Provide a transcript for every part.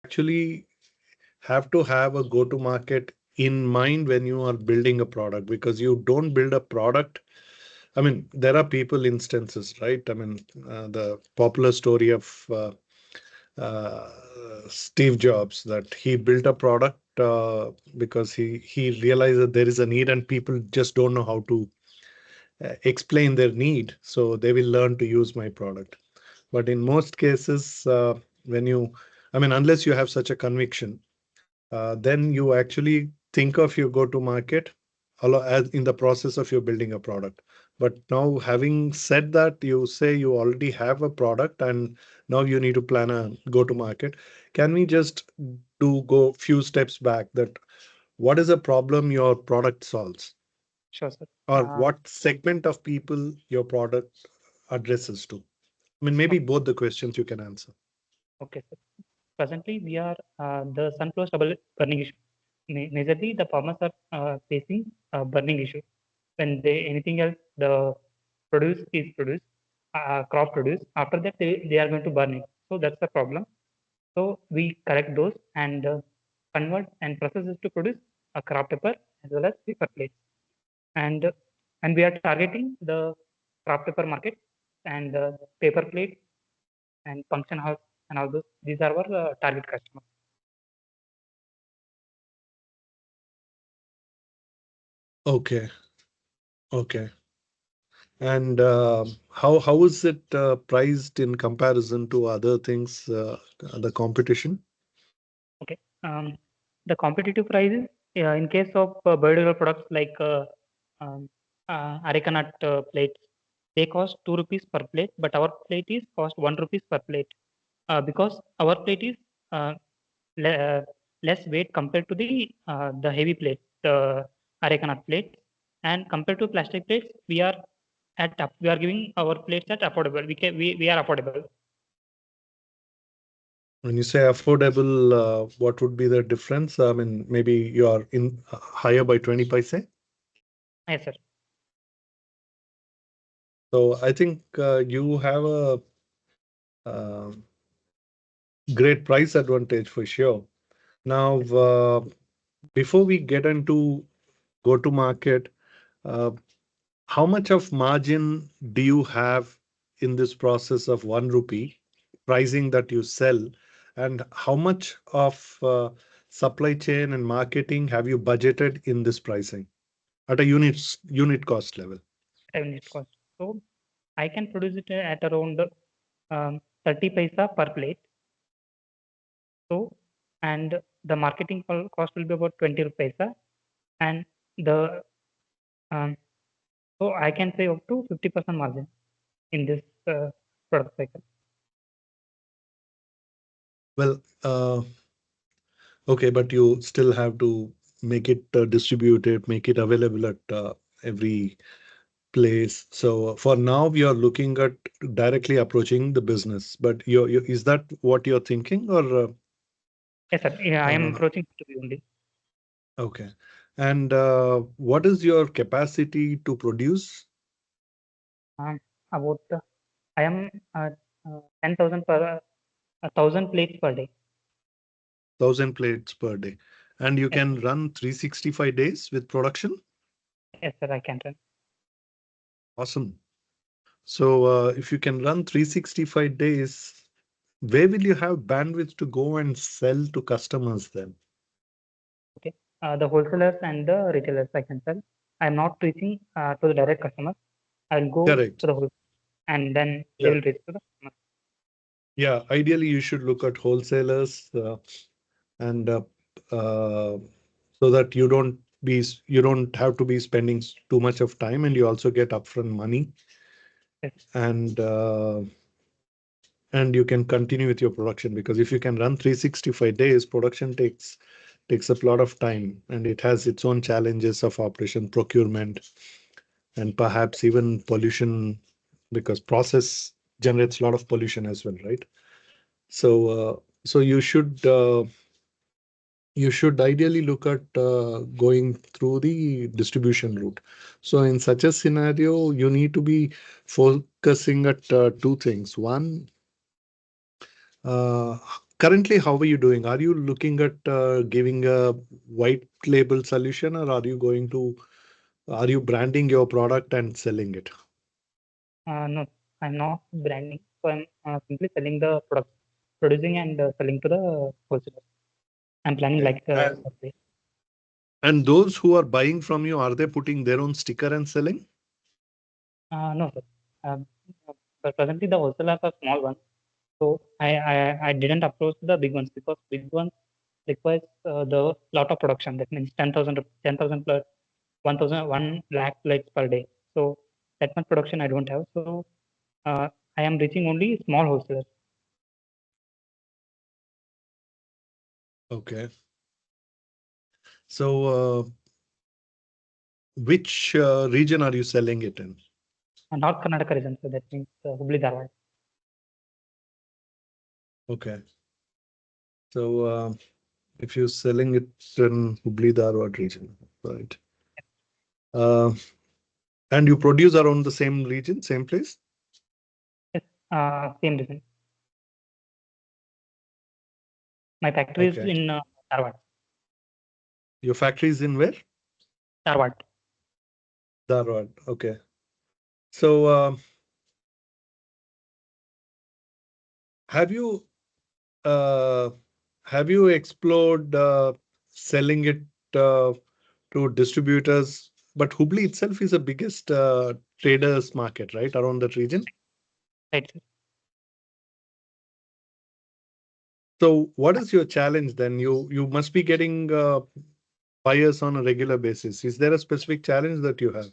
actually have to have a go-to-market in mind when you are building a product, because you don't build a product. I mean, there are people instances, right? I mean, the popular story of uh, Steve Jobs, that he built a product because he realized that there is a need and people just don't know how to explain their need, so they will learn to use my product. But in most cases, when you, I mean, unless you have such a conviction, then you actually think of your go-to market as in the process of you building a product. But now, having said that, you say you already have a product and now you need to plan a go-to market. Can we just do go few steps back, that what is a problem your product solves, Sure, sir. or what segment of people your product addresses to? I mean, maybe both the questions you can answer. Okay, sir. Presently, we are the sunflower stubble burning issue. Majorly, the farmers are facing a burning issue. When they anything else, the produce is produced, crop produced. After that, they are going to burn it. So that's the problem. So we correct those and convert and process it to produce a crop paper as well as paper plates. And and we are targeting the craft paper market and paper plate and function house and all those. These are our target customers. Okay, okay. And how is it priced in comparison to other things, the competition? Okay. The competitive prices in case of biodegradable products like areca nut plates, they cost 2 rupees per plate, but our plate is cost 1 rupees per plate because our plate is uh, le- uh, less weight compared to the heavy plate, the areca nut plate, and compared to plastic plates, we are giving our plates at affordable. We are affordable. When you say affordable, what would be the difference? I mean, maybe you are in higher by 20 paise. Yes, sir. So I think you have a uh, great price advantage for sure. Now, before we get into go to market, uh, how much of margin do you have in this process of 1 rupee pricing that you sell, and how much of supply chain and marketing have you budgeted in this pricing at a unit cost level? Unit cost. So I can produce it at around 30 paisa per plate. So, and the marketing cost will be about 20 paisa, and the um, so I can say up to 50% margin in this product cycle. Well, okay, but you still have to make it distributed, make it available at every place. So for now, we are looking at directly approaching the business. But is that what you're thinking, or Yes, sir. Yeah, I am uh, approaching to be only okay? And what is your capacity to produce? about I am 10,000 per 1,000 plates per day. 1,000 plates per day, and you Yes, can run 365 days with production. yes, sir. I can run. Awesome. So if you can run 365 days, where will you have bandwidth to go and sell to customers then? Okay. The wholesalers and the retailers I can sell. I am not reaching to the direct customers. I will go to Correct. the wholesale and then they Yeah. will reach to the customer. Yeah. Ideally, you should look at wholesalers and so that you don't have to be spending too much of time, and you also get upfront money, Yes, and and you can continue with your production, because if you can run 365 days, production takes up a lot of time, and it has its own challenges of operation, procurement, and perhaps even pollution, because process generates a lot of pollution as well, right? So you should ideally look at going through the distribution route. So in such a scenario, you need to be focusing at two things. One, uh, Currently, how are you doing? Are you looking at giving a white label solution, or are you branding your product and selling it? No, I'm not branding. So I'm simply selling the product, producing and selling to the wholesaler. I'm planning Okay. like And that way. those who are buying from you, are they putting their own sticker and selling? No, sir. Um, but presently the wholesalers are small ones. So I didn't approach the big ones because big ones requires the lot of production. That means 10,000 plus 1,000, 1 lakh plates per day. So that much production I don't have. So uh, I am reaching only small wholesalers. Okay. So, which region are you selling it in? North Karnataka region. So that means Hubli Dharwad. Okay. So, if you're selling it in Hubli Dharwad region, right? Uh, and you produce around the same region, same place? Yes, same region. My factory is Okay. in Dharwad. Your factory is in where? Dharwad. Dharwad. Okay. So, have you uh, explored selling it uh, to distributors? But Hubli itself is the biggest traders market, right, around that region. Right. So, what is your challenge then? You must be getting buyers on a regular basis. Is there a specific challenge that you have?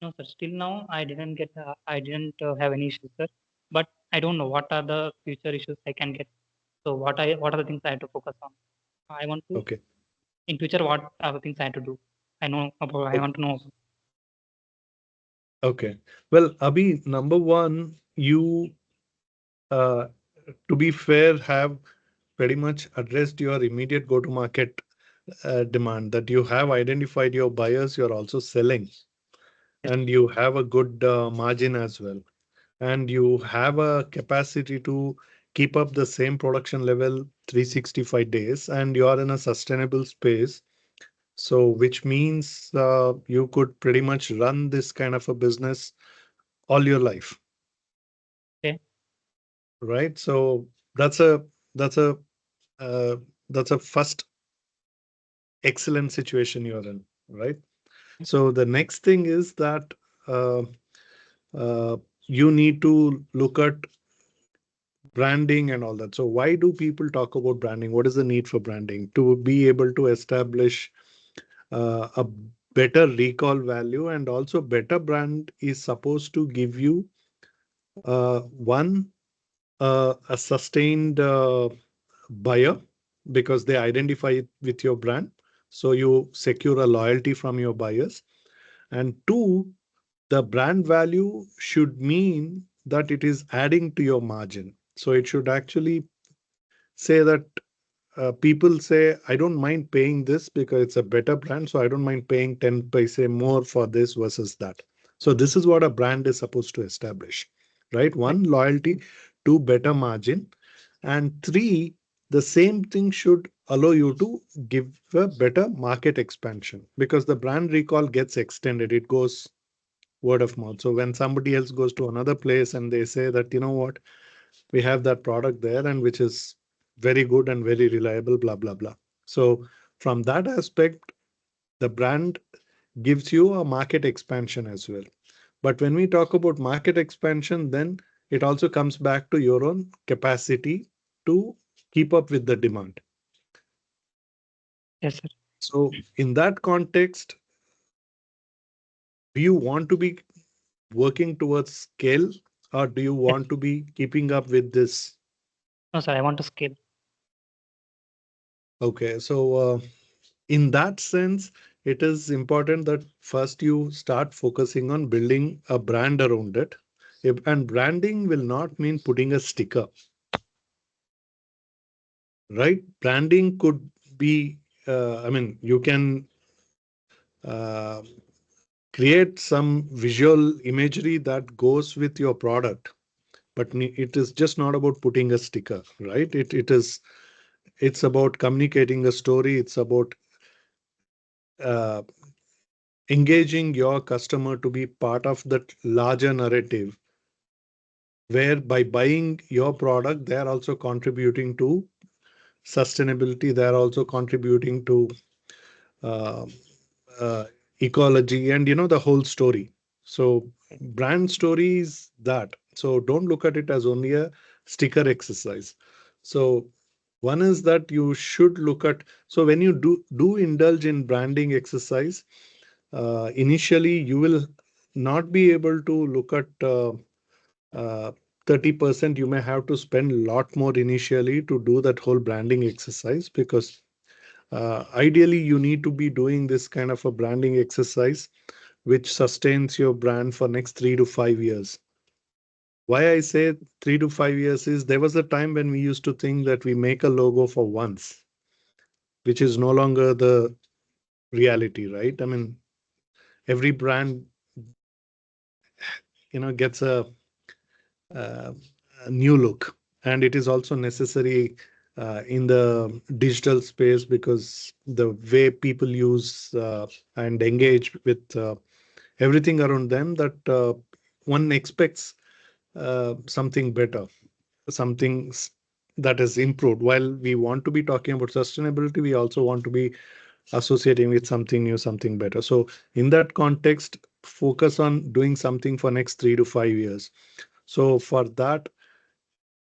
No, sir. Still now, I didn't have any issues, sir. But I don't know what are the future issues I can get. So what are the things I have to focus on? I want to Okay. in future what are the things I have to do? I O- want to know. Okay. Well, Abhi, number one, you uh, to be fair, have pretty much addressed your immediate go-to-market demand, that you have identified your buyers, you're also selling, Yes, and you have a good margin as well. And you have a capacity to keep up the same production level 365 days, and you are in a sustainable space. So, which means you could pretty much run this kind of a business all your life, okay. right? So that's a uh, that's a first excellent situation you're in, right? So the next thing is that uh, uh, you need to look at branding and all that. So why do people talk about branding? What is the need for branding? To be able to establish a better recall value, and also better brand is supposed to give you one a sustained buyer because they identify it with your brand. So you secure a loyalty from your buyers. And two, the brand value should mean that it is adding to your margin. So it should actually say that people say, I don't mind paying this because it's a better brand. So I don't mind paying 10 paise more for this versus that. So this is what a brand is supposed to establish, right? Right. One, loyalty; two, better margin; and three, the same thing should allow you to give a better market expansion, because the brand recall gets extended. It goes word of mouth. So when somebody else goes to another place and they say that, you know what, we have that product there and which is very good and very reliable, blah, blah, blah. So from that aspect, the brand gives you a market expansion as well. But when we talk about market expansion, then it also comes back to your own capacity to keep up with the demand. Yes, sir. So in that context, do you want to be working towards scale, or do you Yes. want to be keeping up with this? No, sir. I want to scale. Okay, so in that sense, it is important that first you start focusing on building a brand around it. And branding will not mean putting a sticker, right? Branding could be, I mean, you can uh, create some visual imagery that goes with your product, but it is just not about putting a sticker, right? It's about communicating a story. It's about uh, engaging your customer to be part of that larger narrative, where by buying your product, they are also contributing to sustainability. They are also contributing to uh, uh, ecology, and the whole story. So brand story is that. So don't look at it as only a sticker exercise. So one is that you should look at, so when you do indulge in branding exercise, initially you will not be able to look at uh, 30%. You may have to spend a lot more initially to do that whole branding exercise, because ideally you need to be doing this kind of a branding exercise which sustains your brand for next 3 to 5 years. Why I say 3 to 5 years is, there was a time when we used to think that we make a logo for once, which is no longer the reality, right? I mean, every brand gets uh, a new look, and it is also necessary in the digital space, because the way people use and engage with everything around them, that one expects something better, something that is improved. While we want to be talking about sustainability, we also want to be associating with something new, something better. So in that context, focus on doing something for next 3 to 5 years. So for that,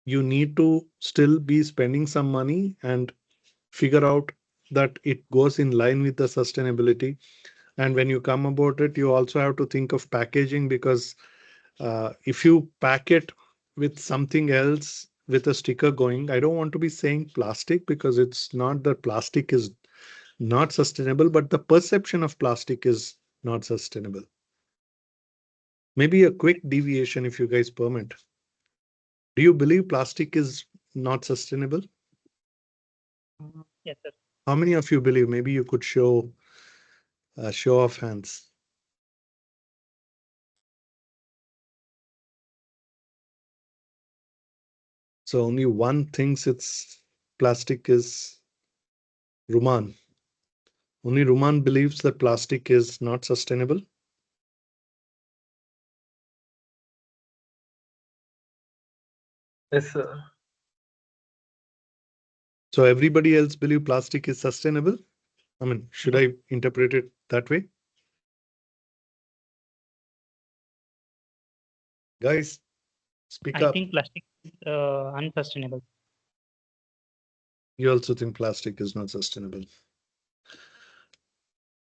you need to still be spending some money and figure out that it goes in line with the sustainability. And when you come about it, you also have to think of packaging, because if you pack it with something else, with a sticker going, I don't want to be saying plastic, because it's not that plastic is not sustainable, but the perception of plastic is not sustainable. Maybe a quick deviation, if you guys permit. Do you believe plastic is not sustainable? Yes, sir. How many of you believe? Maybe you could show of hands. So only one thinks it's plastic is Ruman. Only Ruman believes that plastic is not sustainable. Yes, sir. So everybody else believe plastic is sustainable. I mean, should No, I interpret it that way? Guys, speak I up. think plastic is unsustainable. You also think plastic is not sustainable.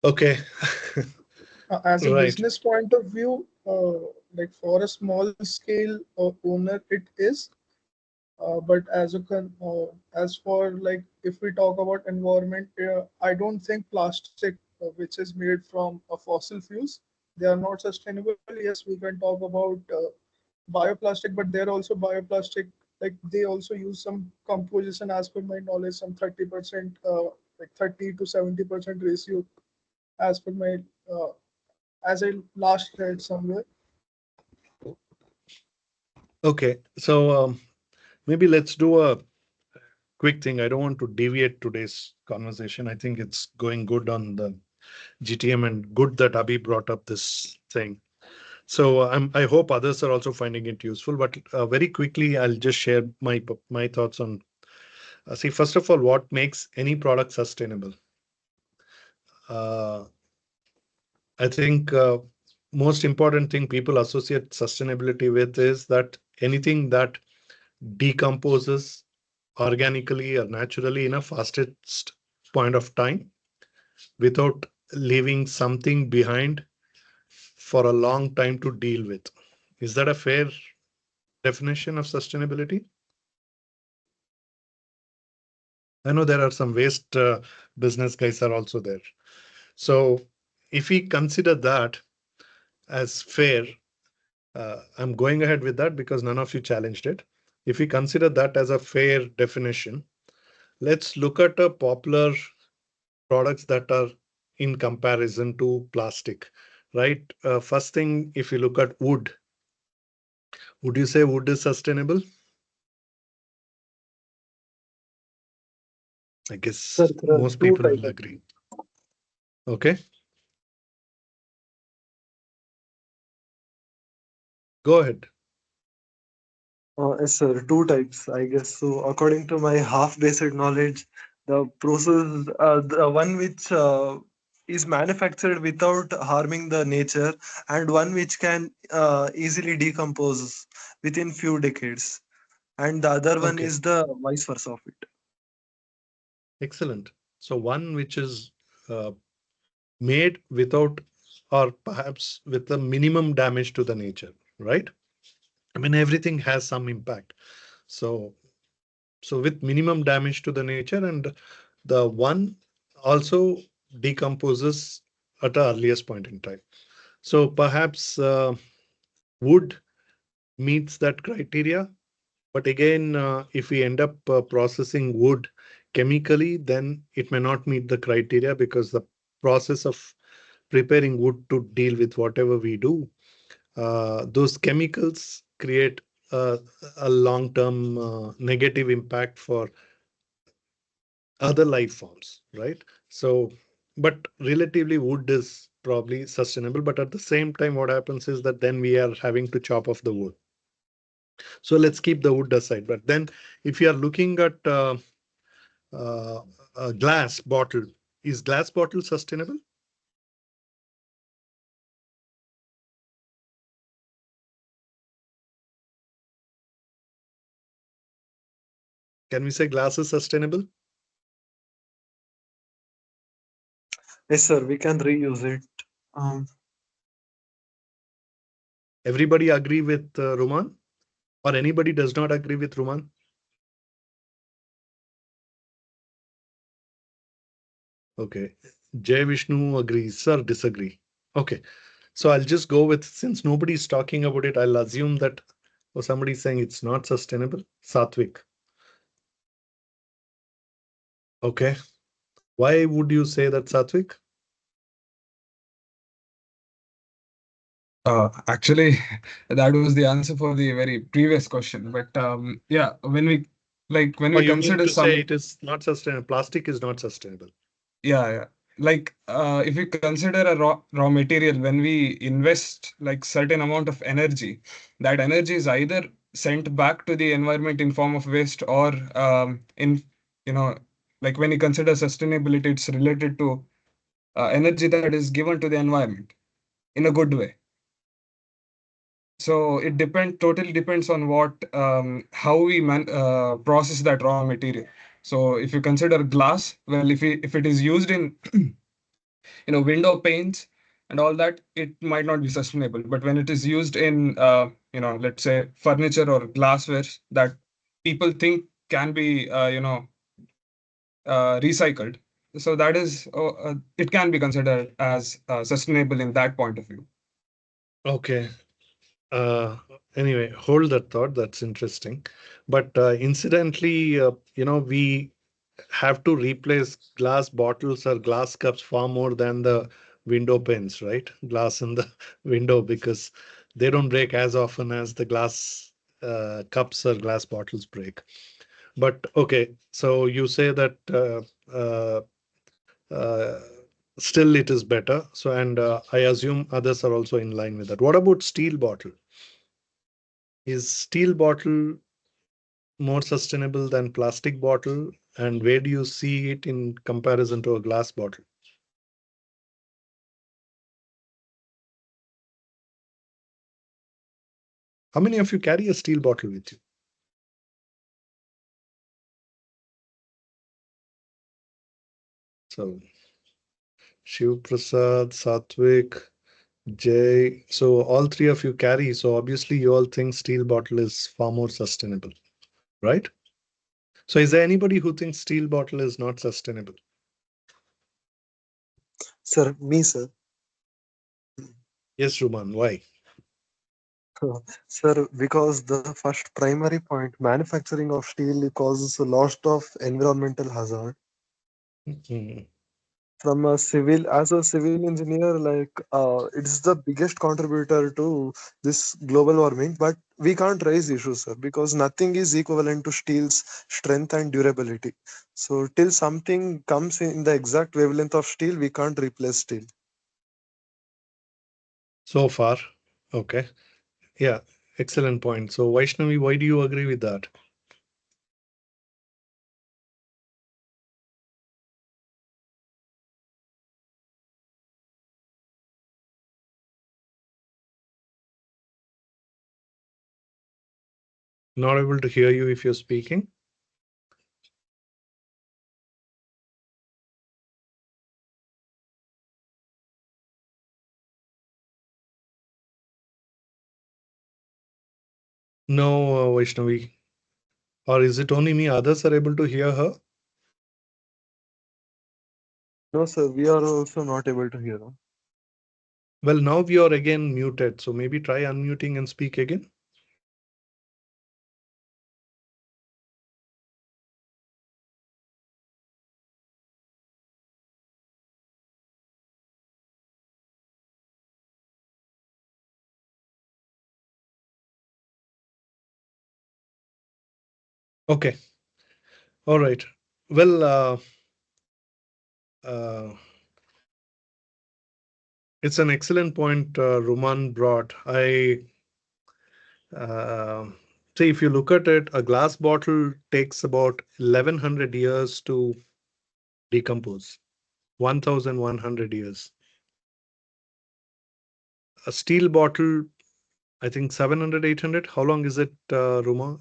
Okay. As a Right. business point of view, like for a small scale owner, it is. But as for like if we talk about environment, I don't think plastic, which is made from fossil fuels, they are not sustainable. Yes, we can talk about bioplastic, but they're also bioplastic. Like they also use some composition, as per my knowledge, some 30%, like 30 to 70% ratio, as per my as I last read somewhere. Okay. So maybe let's do a quick thing. I don't want to deviate today's conversation. I think it's going good on the GTM, and good that Abhi brought up this thing. So I hope others are also finding it useful. But very quickly, I'll just share my thoughts on. See, first of all, what makes any product sustainable? Uh, I think most important thing people associate sustainability with is that anything that decomposes organically or naturally in a fastest point of time, without leaving something behind for a long time to deal with. Is that a fair definition of sustainability? I know there are some waste business guys are also there. So if we consider that as fair, I'm going ahead with that because none of you challenged it. If we consider that as a fair definition, let's look at a popular products that are in comparison to plastic, right? First thing, if you look at wood, Would you say wood is sustainable? I Sir, guess there are most two people will types. agree. Okay, go ahead. Yes, sir, two types, I guess. So, according to my half-based knowledge, the process, the one which is manufactured without harming the nature, and one which can easily decompose within few decades, and the other one Okay, is the vice versa of it. excellent. So one which is uh, made without, or perhaps with the minimum damage to the nature, right? I mean, everything has some impact. So, so with minimum damage to the nature, and the one also decomposes at the earliest point in time. So perhaps wood meets that criteria. But again, if we end up processing wood chemically, then it may not meet the criteria because the process of preparing wood to deal with whatever we do, those chemicals create a, a long-term negative impact for other life forms, right? So, but relatively wood is probably sustainable. But at the same time, what happens is that then we are having to chop off the wood. So let's keep the wood aside. But then if you are looking at uh, a glass bottle, is glass bottle sustainable? Can we say glass is sustainable? Yes, sir, we can reuse it. Um, Everybody agree with Roman? Or anybody does not agree with Roman? Okay. Jay Vishnu agrees. Sir, disagree. Okay. So I'll just go with, since nobody's talking about it, I'll assume that, or somebody's saying it's not sustainable. Satvik. Okay. Why would you say that, Satvik? Actually, that was the answer for the very previous question. But yeah, when Or we you mean consider to say some, it is not sustainable? Plastic is not sustainable. yeah, yeah, if we consider a raw material, when we invest like certain amount of energy, that energy is either sent back to the environment in form of waste, or in you know like when you consider sustainability, it's related to energy that is given to the environment in a good way. So it totally depends on how we process that raw material. So if you consider glass, well, if it is used in window panes and all that, it might not be sustainable. But when it is used in let's say furniture or glassware that people think can be recycled, so that is it can be considered as sustainable in that point of view. Okay. Uh, anyway, hold that thought. That's interesting. But incidentally, we have to replace glass bottles or glass cups far more than the window panes, right? Glass in the window, because they don't break as often as the glass cups or glass bottles break. But okay, so you say that uh, uh, still it is better. So, and I assume others are also in line with that. What about steel bottle? Is steel bottle more sustainable than plastic bottle? And where do you see it in comparison to a glass bottle? How many of you carry a steel bottle with you? So Shiv Prasad, Satvik, Jay. So all three of you carry. So obviously you all think steel bottle is far more sustainable, right? So is there anybody who thinks steel bottle is not sustainable? Sir, me, sir. Yes, Ruman. Why? Sir, because the first primary point, manufacturing of steel causes a lot of environmental hazard. Hmm. from a civil, as a civil engineer, like it's the biggest contributor to this global warming. But we can't raise issues, sir, because nothing is equivalent to steel's strength and durability. So till something comes in the exact wavelength of steel, we can't replace steel. So far. Okay. Yeah. Excellent point. So Vaishnavi, why do you agree with that? Not able to hear you if you're speaking. No, Vaishnavi. Or is it only me? Others are able to hear her? No, sir, we are also not able to hear them. Well, now we are again muted. So maybe try unmuting and speak again. Okay. All right. Well, uh, it's an excellent point Roman brought. Uh, See, if you look at it, a glass bottle takes about 1100 years to decompose, 1100 years. A steel bottle, I think 700, 800. How long is it, Ruma?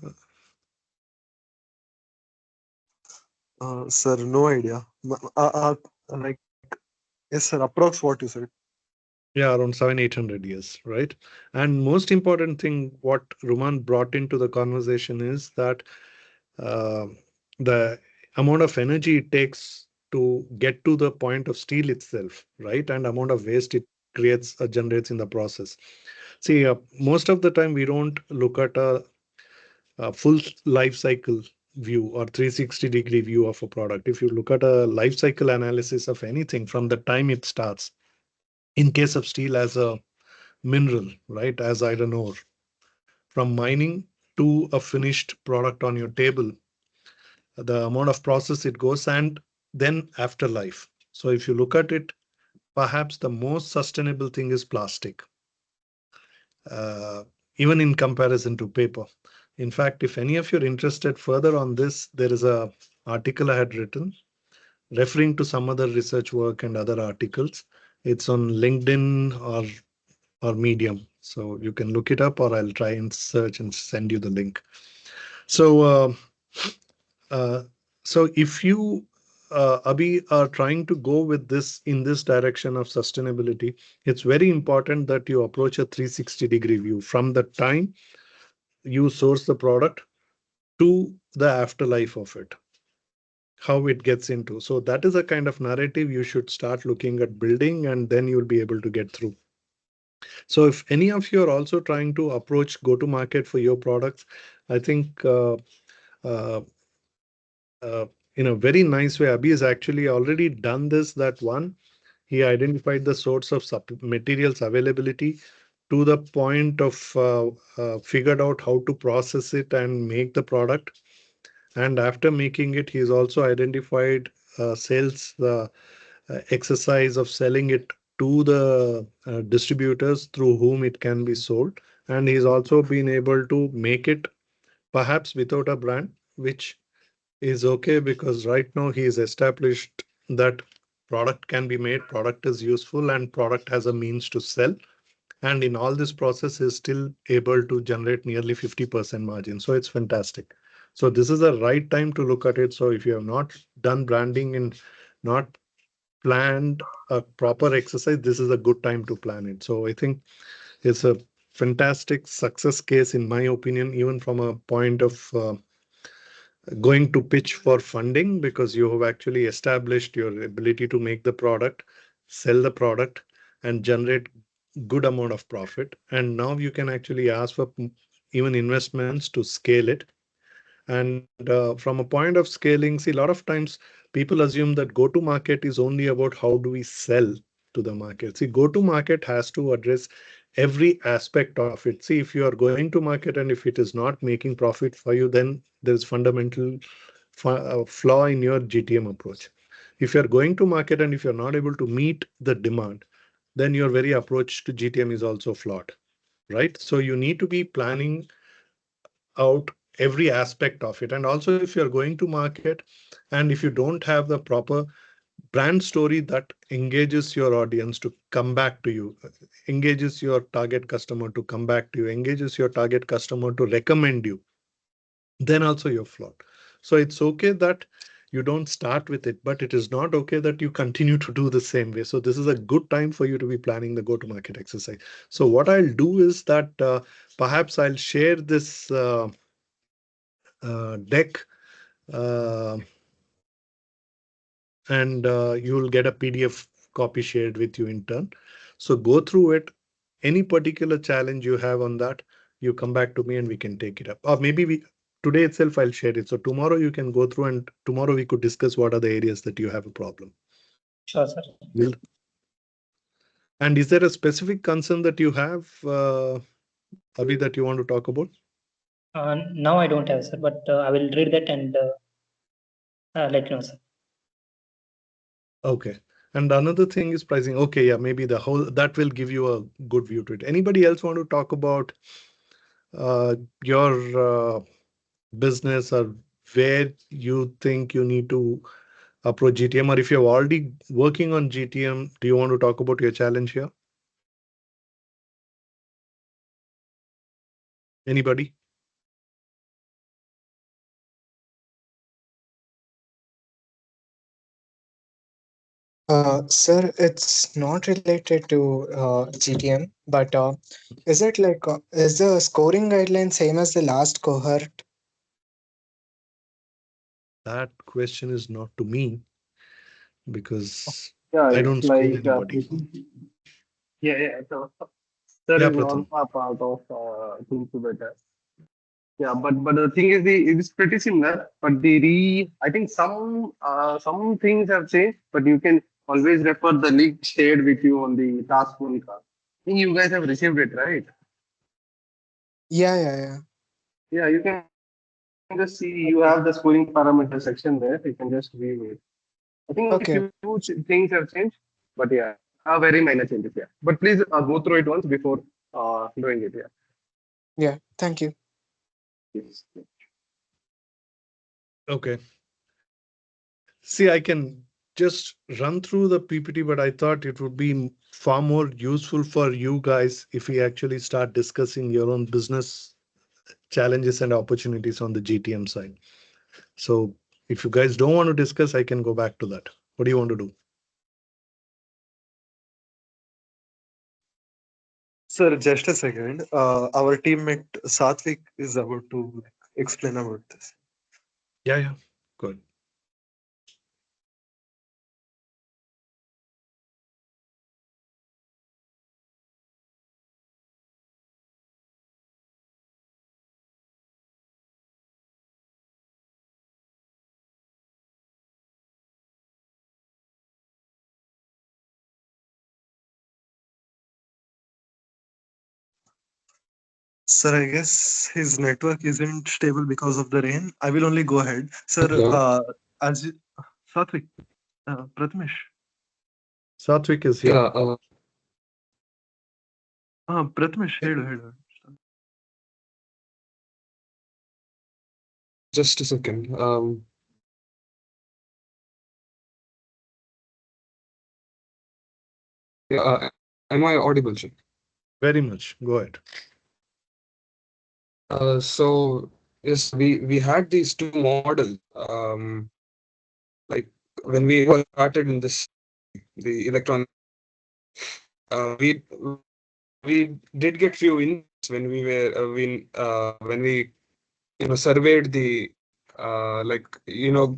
Sir, no idea. Like, yes, sir, approx what you said. Yeah, around 800 years, right? And most important thing, what Ruman brought into the conversation is that uh, the amount of energy it takes to get to the point of steel itself, right? And amount of waste it creates generates in the process. See, most of the time we don't look at a full life cycle view or 360-degree view of a product. If you look at a life cycle analysis of anything from the time it starts, in case of steel as a mineral, right, as iron ore, from mining to a finished product on your table, the amount of process it goes, and then afterlife. So if you look at it, perhaps the most sustainable thing is plastic, uh, even in comparison to paper. In fact, if any of you are interested further on this, there is a article I had written referring to some other research work and other articles. It's on LinkedIn or Medium. So you can look it up, or I'll try and search and send you the link. So, uh, so if you, Abhi, are trying to go with this in this direction of sustainability, it's very important that you approach a 360-degree view from the time you source the product to the afterlife of it, how it gets into. So that is a kind of narrative you should start looking at building, and then you'll be able to get through. So if any of you are also trying to approach go to market for your products, I think uh, uh, in a very nice way, Abhi has actually already done this. That one, he identified the source of materials availability to the point of figured out how to process it and make the product. And after making it, he's also identified sales the exercise of selling it to the distributors through whom it can be sold. And he's also been able to make it perhaps without a brand, which is okay because right now he is established that product can be made, product is useful, and product has a means to sell. And in all this process is still able to generate nearly 50% margin. So it's fantastic. So this is the right time to look at it. So if you have not done branding and not planned a proper exercise, this is a good time to plan it. So I think it's a fantastic success case, in my opinion, even from a point of going to pitch for funding, because you have actually established your ability to make the product, sell the product, and generate good amount of profit. And now you can actually ask for even investments to scale it. And from a point of scaling, see, a lot of times people assume that go to market is only about how do we sell to the market. See, go to market has to address every aspect of it. See, if you are going to market and if it is not making profit for you, then there's fundamental flaw in your GTM approach. If you're going to market and if you're not able to meet the demand, then your very approach to GTM is also flawed, right? So you need to be planning out every aspect of it. And also, if you're going to market and if you don't have the proper brand story that engages your audience to come back to you, engages your target customer to come back to you, engages your target customer to recommend you, then also you're flawed. So it's okay that you don't start with it, but it is not okay that you continue to do the same way. So this is a good time for you to be planning the go-to-market exercise. So what I'll do is that perhaps I'll share this deck uh, and you'll get a PDF copy shared with you in turn. So go through it. Any particular challenge you have on that, you come back to me and we can take it up. Or maybe we today itself I'll share it. So tomorrow you can go through and tomorrow we could discuss what are the areas that you have a problem. Sure, sir. Will- And is there a specific concern that you have, Abhi, that you want to talk about? Now I don't have, sir, but I will read that and let you know, sir. Okay. And another thing is pricing. Okay, yeah, maybe the whole that will give you a good view to it. Anybody else want to talk about uh, your business or where you think you need to approach GTM, or if you're already working on GTM, do you want to talk about your challenge here? Anybody? Sir, it's not related to GTM, but is it like is the scoring guideline same as the last cohort? That question is not to me because Yeah, I it's don't score like anybody. yeah, yeah. So there Yeah, is not Pratham. a part of things to better. Yeah, but the thing is, it is pretty similar. But I think some things have changed. But you can always refer the link shared with you on the task one card. I think you guys have received it, right? Yeah, yeah, yeah. Yeah, you can just see you have the scoring parameter section there. You can just view it. I think few Okay. things have changed, but yeah, very minor changes. Yeah, but please go through it once before doing it. Yeah. Yeah. Thank you. Yes. Okay. See, I can just run through the PPT, but I thought it would be far more useful for you guys if we actually start discussing your own business challenges and opportunities on the GTM side. So if you guys don't want to discuss, I can go back to that. What do you want to do? Sir, just a second. Our teammate Satvik is about to explain about this. Yeah, yeah. Good. Sir, I guess his network isn't stable because of the rain. I will only go ahead. Sir, Hello. as you, Satvik, Prathamesh, Satvik is Yeah, here. Prathamesh, ಹೇಳು. just a second. Yeah, am I audible, sir? Very much. Go ahead. So yes, we had these two models. Like when we were started in this, the electronic, we did get few insights when we were when we surveyed the like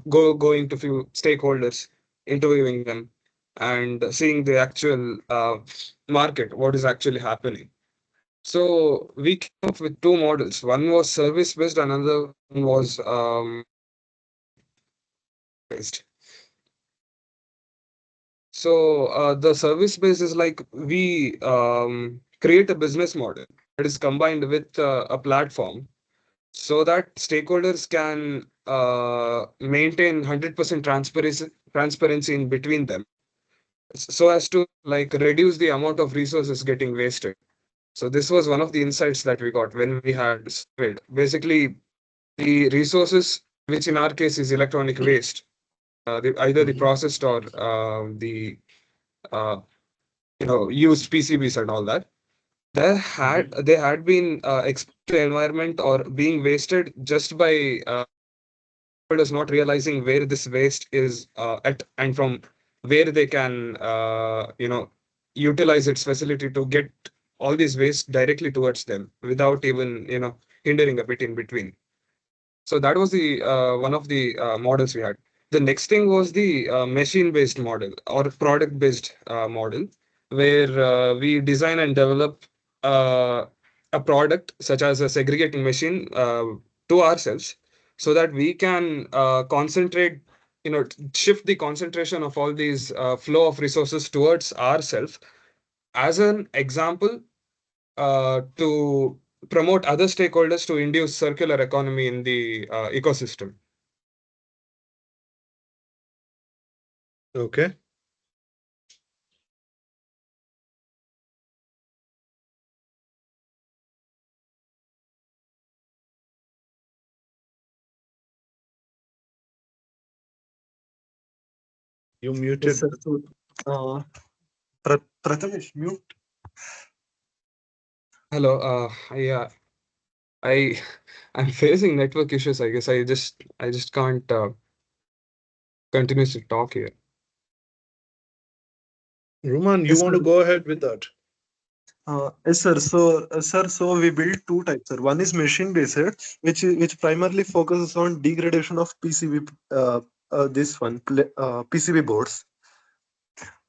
going to few stakeholders, interviewing them, and seeing the actual market, what is actually happening. So we came up with two models. One was service based, another one was based. So the service base is like we create a business model that is combined with a platform so that stakeholders can maintain 100% transparency in between them, so as to like reduce the amount of resources getting wasted. So this was one of the insights that we got when we had surveyed. Basically, the resources, which in our case is electronic waste, either the Mhm. processed or the uh, used PCBs and all that, Mhm. they had been exposed to environment or being wasted just by stakeholders not realizing where this waste is at, and from where they can utilize its facility to get all these waste directly towards them without even hindering a bit in between. So that was the one of the models we had. The next thing was the machine-based model or product-based model, where we design and develop uh, a product such as a segregating machine to ourselves, so that we can concentrate, shift the concentration of all these flow of resources towards ourselves. As an example, to promote other stakeholders to induce circular economy in the ecosystem. Okay. You Yes, muted. sir. So, uh, Prathamesh, mute. Hello, yeah, I I'm facing network issues. I guess I just can't continuously talk here. Ruman, you Yes, want sir. to go ahead with that? Yes, sir. So we build two types, sir. One is machine based, which primarily focuses on degradation of PCB. This one, PCB boards,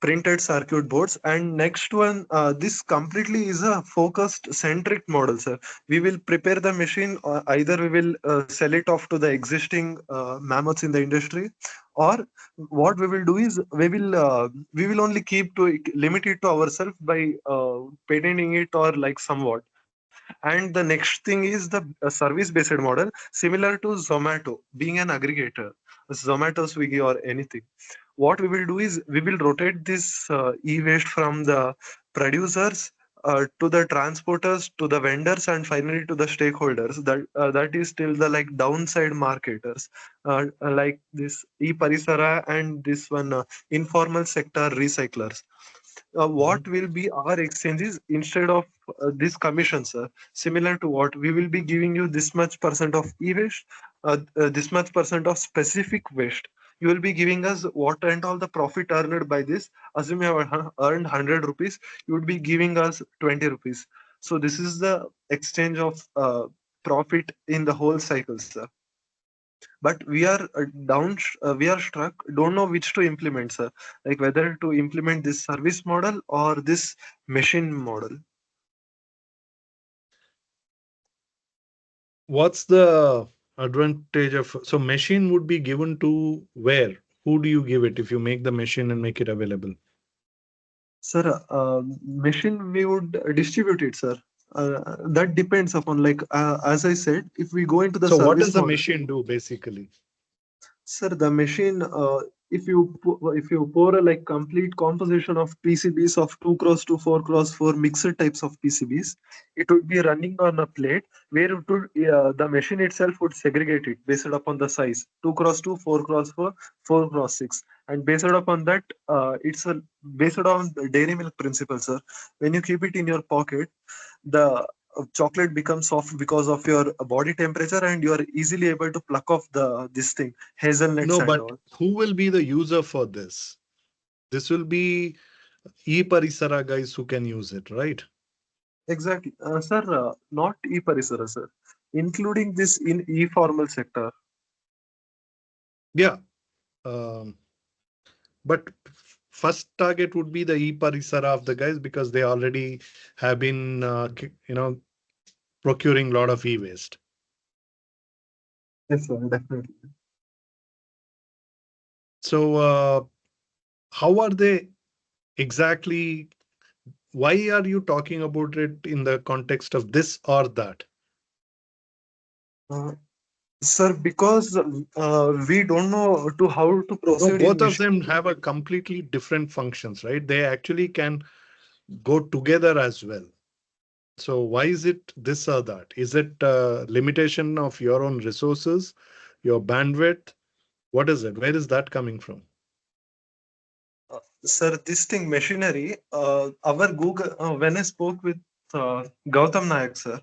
printed circuit boards, and next one, this completely is a focused centric model, sir. We will prepare the machine, or either we will sell it off to the existing mammoths in the industry, or what we will do is we will only keep to limit it to ourselves by patenting it or like somewhat. And the next thing is the service based model, similar to Zomato being an aggregator, Zomato, Swiggy, or anything. What we will do is we will rotate this e-waste from the producers to the transporters to the vendors and finally to the stakeholders, that is still the like downside marketers, like this e-parisara and this one, informal sector recyclers. What Mhm. will be our exchanges instead of this commission, sir? Similar to what we will be giving you this much percent of e-waste, this much percent of specific waste. You will be giving us what and all the profit earned by this. Assume you have earned 100 rupees, you would be giving us 20 rupees. So this is the exchange of profit in the whole cycle, sir. But we are we are struck, don't know which to implement, sir, like whether to implement this service model or this machine model. What's the advantage of so machine would be given to where? Who do you give it if you make the machine and make it available? Sir, machine we would distribute it, sir. That depends upon, like, as I said, if we go into the So what does service the model. machine do basically? Sir, the machine, if you pour a like complete composition of PCBs of 2 cross to 4 cross 4 mixed types of PCBs, it would be running on a plate where it would, the machine itself would segregate it based upon the size, 2 cross 2, 4 cross 4, 4 cross 6, and based upon that, it's a based on the dairy milk principle, sir. When you keep it in your pocket, the chocolate becomes soft because of your body temperature, and you are easily able to pluck off the this thing, hazelnuts No, and but all. who will be the user for this? This will be e-parisara guys who can use it, right? Exactly, sir. Not e-parisara, sir, including this in e-formal sector. Yeah. Um, but first target would be the e-parisara of the guys because they already have been, procuring a lot of e-waste. Yes, sir, definitely. So, how are they exactly? Why are you talking about it in the context of this or that? Uh, Sir, because we don't know to how to No, proceed in both of mission. them have a completely different functions, right? They actually can go together as well. So why is it this or that? Is it a limitation of your own resources, your bandwidth? What is it? Where is that coming from? Sir, this thing machinery, our Google, when I spoke with Gautam Nayak, sir,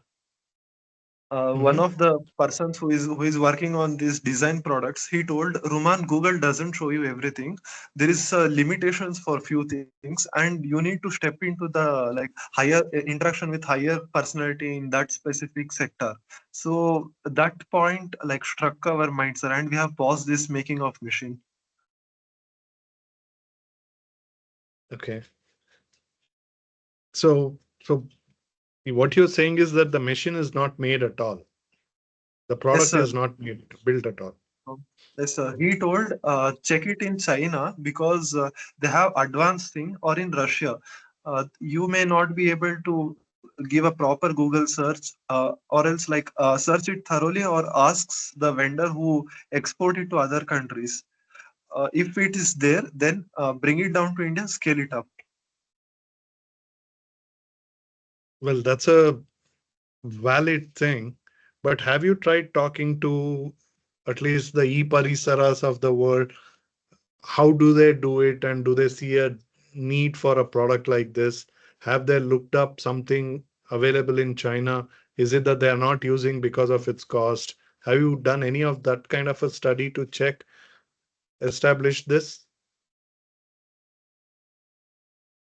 one Mhm. of the persons who is working on these design products, he told Ruman, Google doesn't show you everything. There is limitations for few things, and you need to step into the like higher interaction with higher personality in that specific sector. So that point like struck our mind, sir, and we have paused this making of machine. Okay. So what you're saying is that the machine is not made at all. The Yes, product sir. is not made, built at all. Yes, sir. He told check it in China because they have advanced thing, or in Russia. You may not be able to give a proper Google search, or else like search it thoroughly, or asks the vendor who export it to other countries. If it is there, then bring it down to India, scale it up. Well, that's a valid thing, but have you tried talking to at least the e-parisaras of the world? How do they do it, and do they see a need for a product like this? Have they looked up something available in China? Is it that they are not using because of its cost? Have you done any of that kind of a study to check, establish this?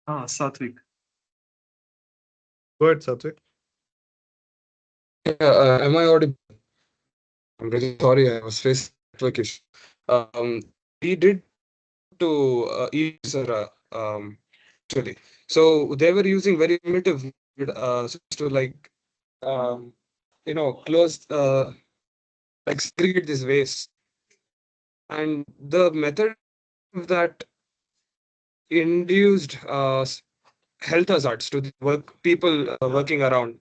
Satvik. Go ahead, Satvik. Yeah, am I audible? I'm really sorry, I was facing network issue. We did to Isara, actually. So they were using very primitive method, to like um, close like segregate this waste, and the method of that induced health hazards to the work people working around,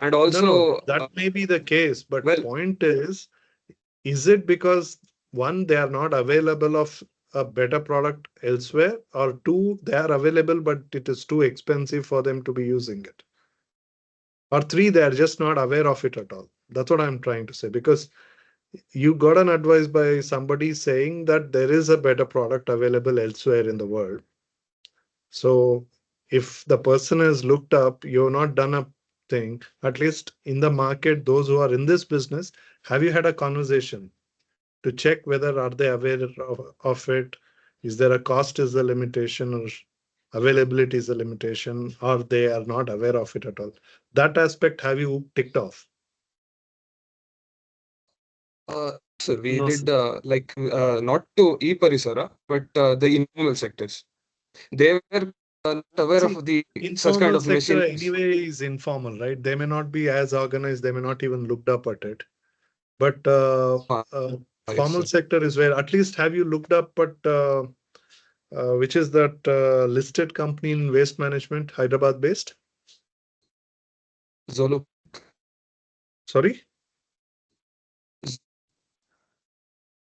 and No, no, also that may be the case, but well, point is it because one, they are not available of a better product elsewhere, or two, they are available, but it is too expensive for them to be using it? Or three, they are just not aware of it at all. That's what I'm trying to say. Because you got an advice by somebody saying that there is a better product available elsewhere in the world. So if the person has looked up, you've not done a thing, at least in the market, those who are in this business, have you had a conversation to check whether are they aware of it? Is there a cost is a limitation, or availability is a limitation, or they are not aware of it at all? That aspect have you ticked off? so we No, did sir. not to e-parisara, but the informal sectors. They were not aware See, of the such kind informal of sector machines. anyway is informal, right? They may not be as organized, they may not even looked up at it. But Uh, yes, formal sir. sector is where at least have you looked up at which is that listed company in waste management, Hyderabad based? Zolo. Sorry?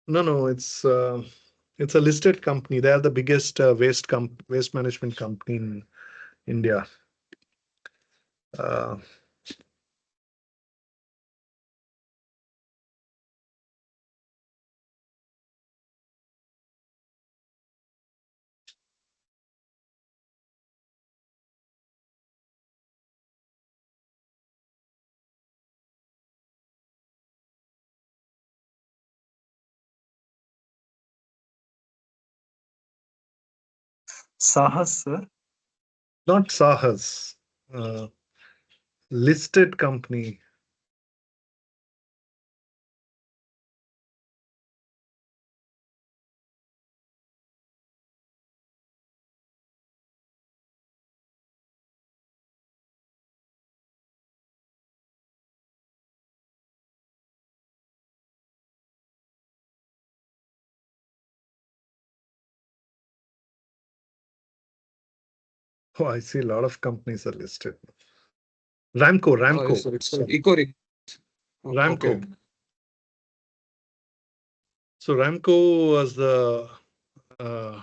No, no, it's a listed company. They are the biggest waste management company in India. Uh, Sahas, sir. Not Sahas, uh, listed company. Oh, I see a lot of companies are listed. Ramco, Oh, Ramco, so it's sorry, eco. Oh, okay. Ramco. So Ramco was the uh,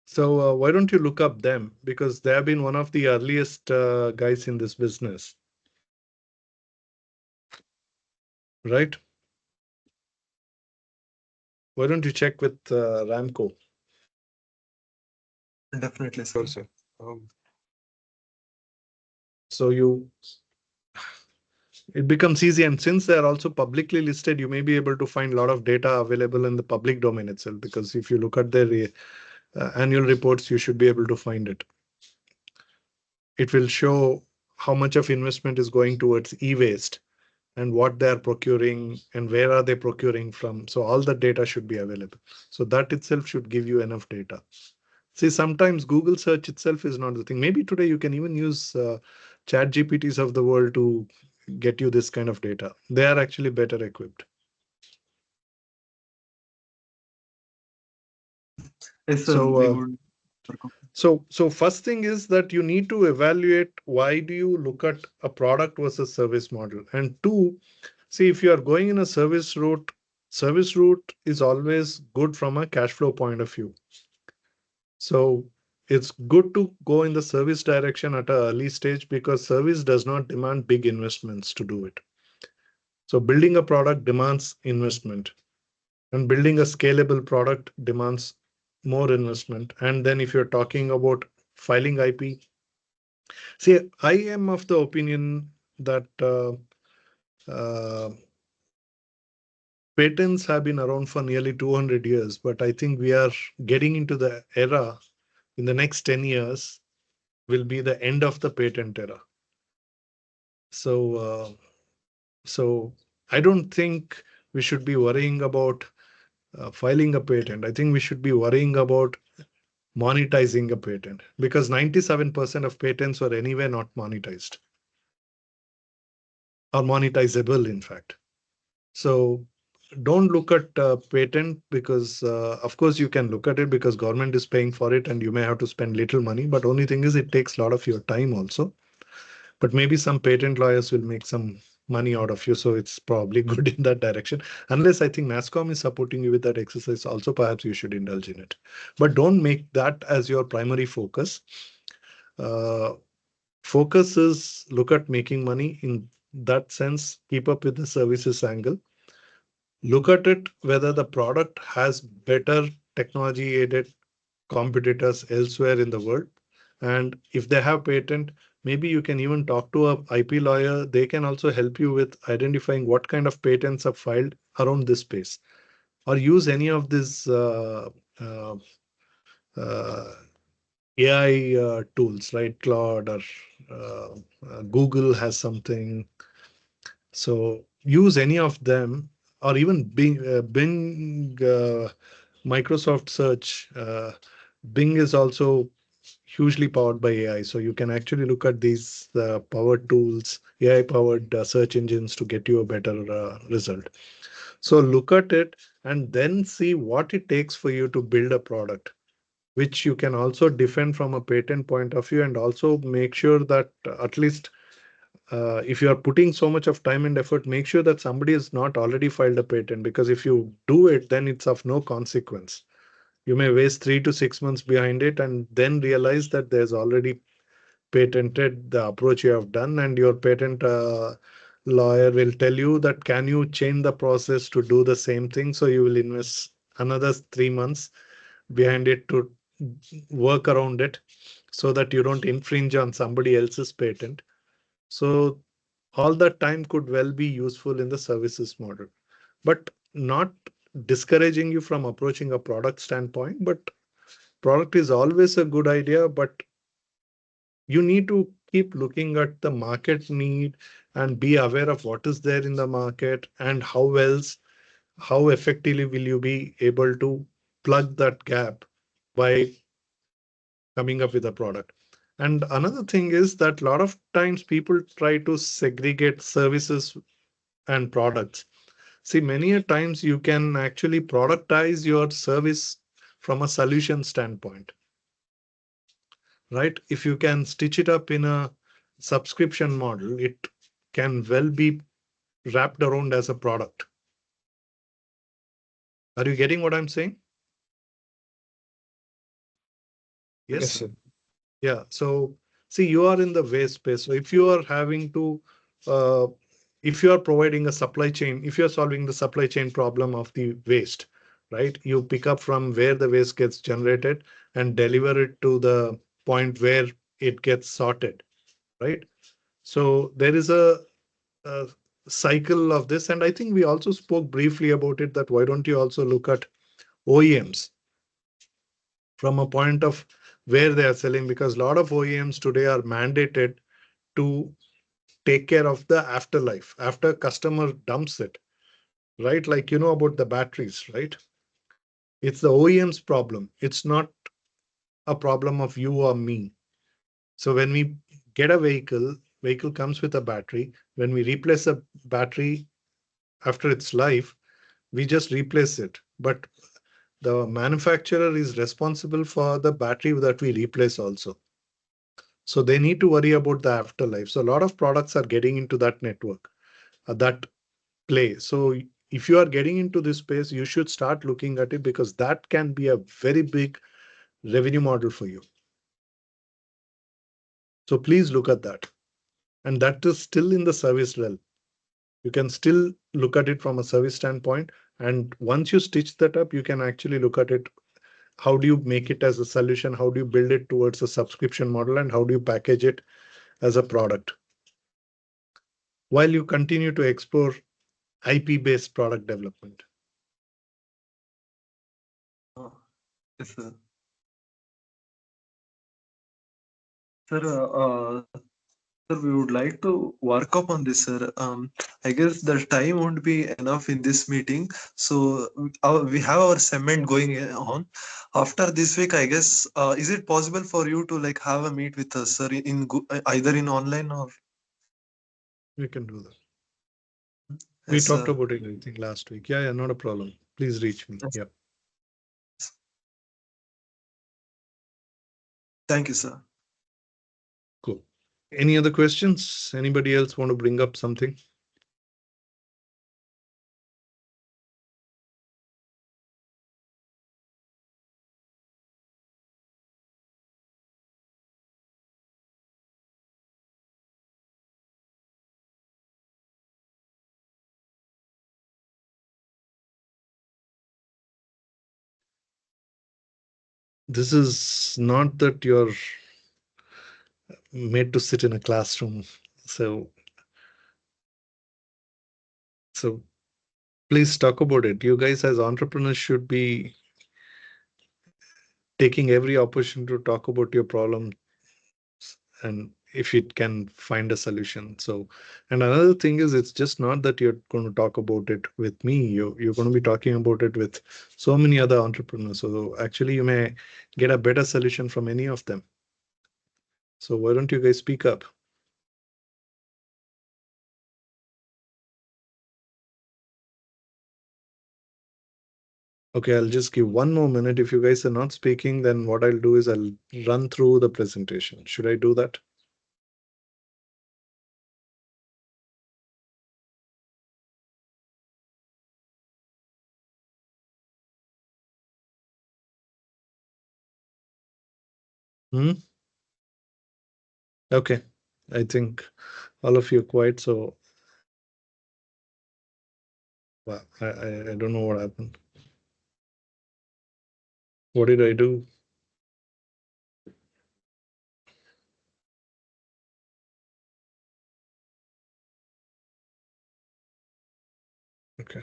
so why don't you look up them, because they have been one of the earliest guys in this business, right? Why don't you check with Ramco? Definitely, Sure, sir. sir. So it becomes easy, and since they are also publicly listed, you may be able to find a lot of data available in the public domain itself. Because if you look at their annual reports, you should be able to find it. It will show how much of investment is going towards e-waste and what they are procuring and where are they procuring from. So all the data should be available. So that itself should give you enough data. See, sometimes Google search itself is not the thing. Maybe today you can even use chat GPTs of the world to get you this kind of data. They are actually better equipped. Yes, sir. So, We would. so first thing is that you need to evaluate why do you look at a product versus service model. And two, see if you are going in a service route is always good from a cash flow point of view. So it's good to go in the service direction at an early stage because service does not demand big investments to do it. So building a product demands investment, and building a scalable product demands more investment. And then if you're talking about filing IP, see, I am of the opinion that uh, patents have been around for nearly 200 years, but I think we are getting into the era in the next 10 years will be the end of the patent era. So, so I don't think we should be worrying about filing a patent. I think we should be worrying about monetizing a patent because 97% of patents were anyway not monetized or monetizable, in fact. So don't look at patent because, of course, you can look at it because government is paying for it and you may have to spend little money. But only thing is, it takes a lot of your time also. But maybe some patent lawyers will make some money out of you, so it's probably good in that direction. Unless I think NASCOM is supporting you with that exercise, also perhaps you should indulge in it. But don't make that as your primary focus. Uh, Focus is look at making money in that sense, keep up with the services angle. Look at it whether the product has better technology aided competitors elsewhere in the world. And if they have patent, maybe you can even talk to a IP lawyer. They can also help you with identifying what kind of patents are filed around this space, or use any of these uh, uh, AI tools, right? Claude or Google has something. So use any of them, or even Bing Microsoft Search. Bing is also hugely powered by AI. So you can actually look at these powered tools, AI powered search engines to get you a better result. So look at it and then see what it takes for you to build a product, which you can also defend from a patent point of view, and also make sure that at least if you are putting so much of time and effort, make sure that somebody has not already filed a patent, because if you do it, then it's of no consequence. You may waste 3 to 6 months behind it and then realize that there's already patented the approach you have done, and your patent lawyer will tell you that can you change the process to do the same thing, so you will invest another 3 months behind it to work around it so that you don't infringe on somebody else's patent. So all that time could well be useful in the services model, but not discouraging you from approaching a product standpoint. But product is always a good idea, but you need to keep looking at the market need and be aware of what is there in the market and how effectively will you be able to plug that gap by coming up with a product. And another thing is that a lot of times people try to segregate services and products. See, many a times you can actually productize your service from a solution standpoint, right? If you can stitch it up in a subscription model, it can well be wrapped around as a product. Are you getting what I'm saying? Yes, Yes, sir. sir. Yeah. So see, you are in the waste space. So if you are having to, uh, if you are providing a supply chain, if you are solving the supply chain problem of the waste, right? You pick up from where the waste gets generated and deliver it to the point where it gets sorted, right? So there is a cycle of this, and I think we also spoke briefly about it. That why don't you also look at OEMs from a point of where they are selling, because a lot of OEMs today are mandated to take care of the afterlife after customer dumps it, right? Like you know about the batteries, right? It's the OEM's problem. It's not a problem of you or me. So when we get a vehicle comes with a battery. When we replace a battery after its life, we just replace it. But the manufacturer is responsible for the battery that we replace also. So they need to worry about the afterlife. So a lot of products are getting into that network, that play. So if you are getting into this space, you should start looking at it because that can be a very big revenue model for you. So please look at that. And that is still in the service realm. You can still look at it from a service standpoint. And once you stitch that up, you can actually look at it. How do you make it as a solution? How do you build it towards a subscription model? And how do you package it as a product? While you continue to explore IP-based product development. Uh, yes, sir. Sir, sir, we would like to work upon this, sir. I guess the time won't be enough in this meeting. So we have our cement going on. After this week, I guess, is it possible for you to like have a meet with us, sir, either in online or? We can do that. We Yes, talked sir. about it, I think, last week. Yeah, yeah, not a problem. Please reach me. Yes. Yeah, Thank you, sir. cool. Any other questions? Anybody else want to bring up something? This is not that you're made to sit in a classroom. So, so please talk about it. You guys as entrepreneurs should be taking every opportunity to talk about your problem and if it can find a solution. So, and another thing is, it's just not that you're going to talk about it with me. You're going to be talking about it with so many other entrepreneurs. So actually, you may get a better solution from any of them. So why don't you guys speak up? Okay, I'll just give one more minute. If you guys are not speaking, then what I'll do is I'll run through the presentation. Should I do that? Hmm? Okay. I think all of you are quiet, so well, I don't know what happened. What did I do? Okay.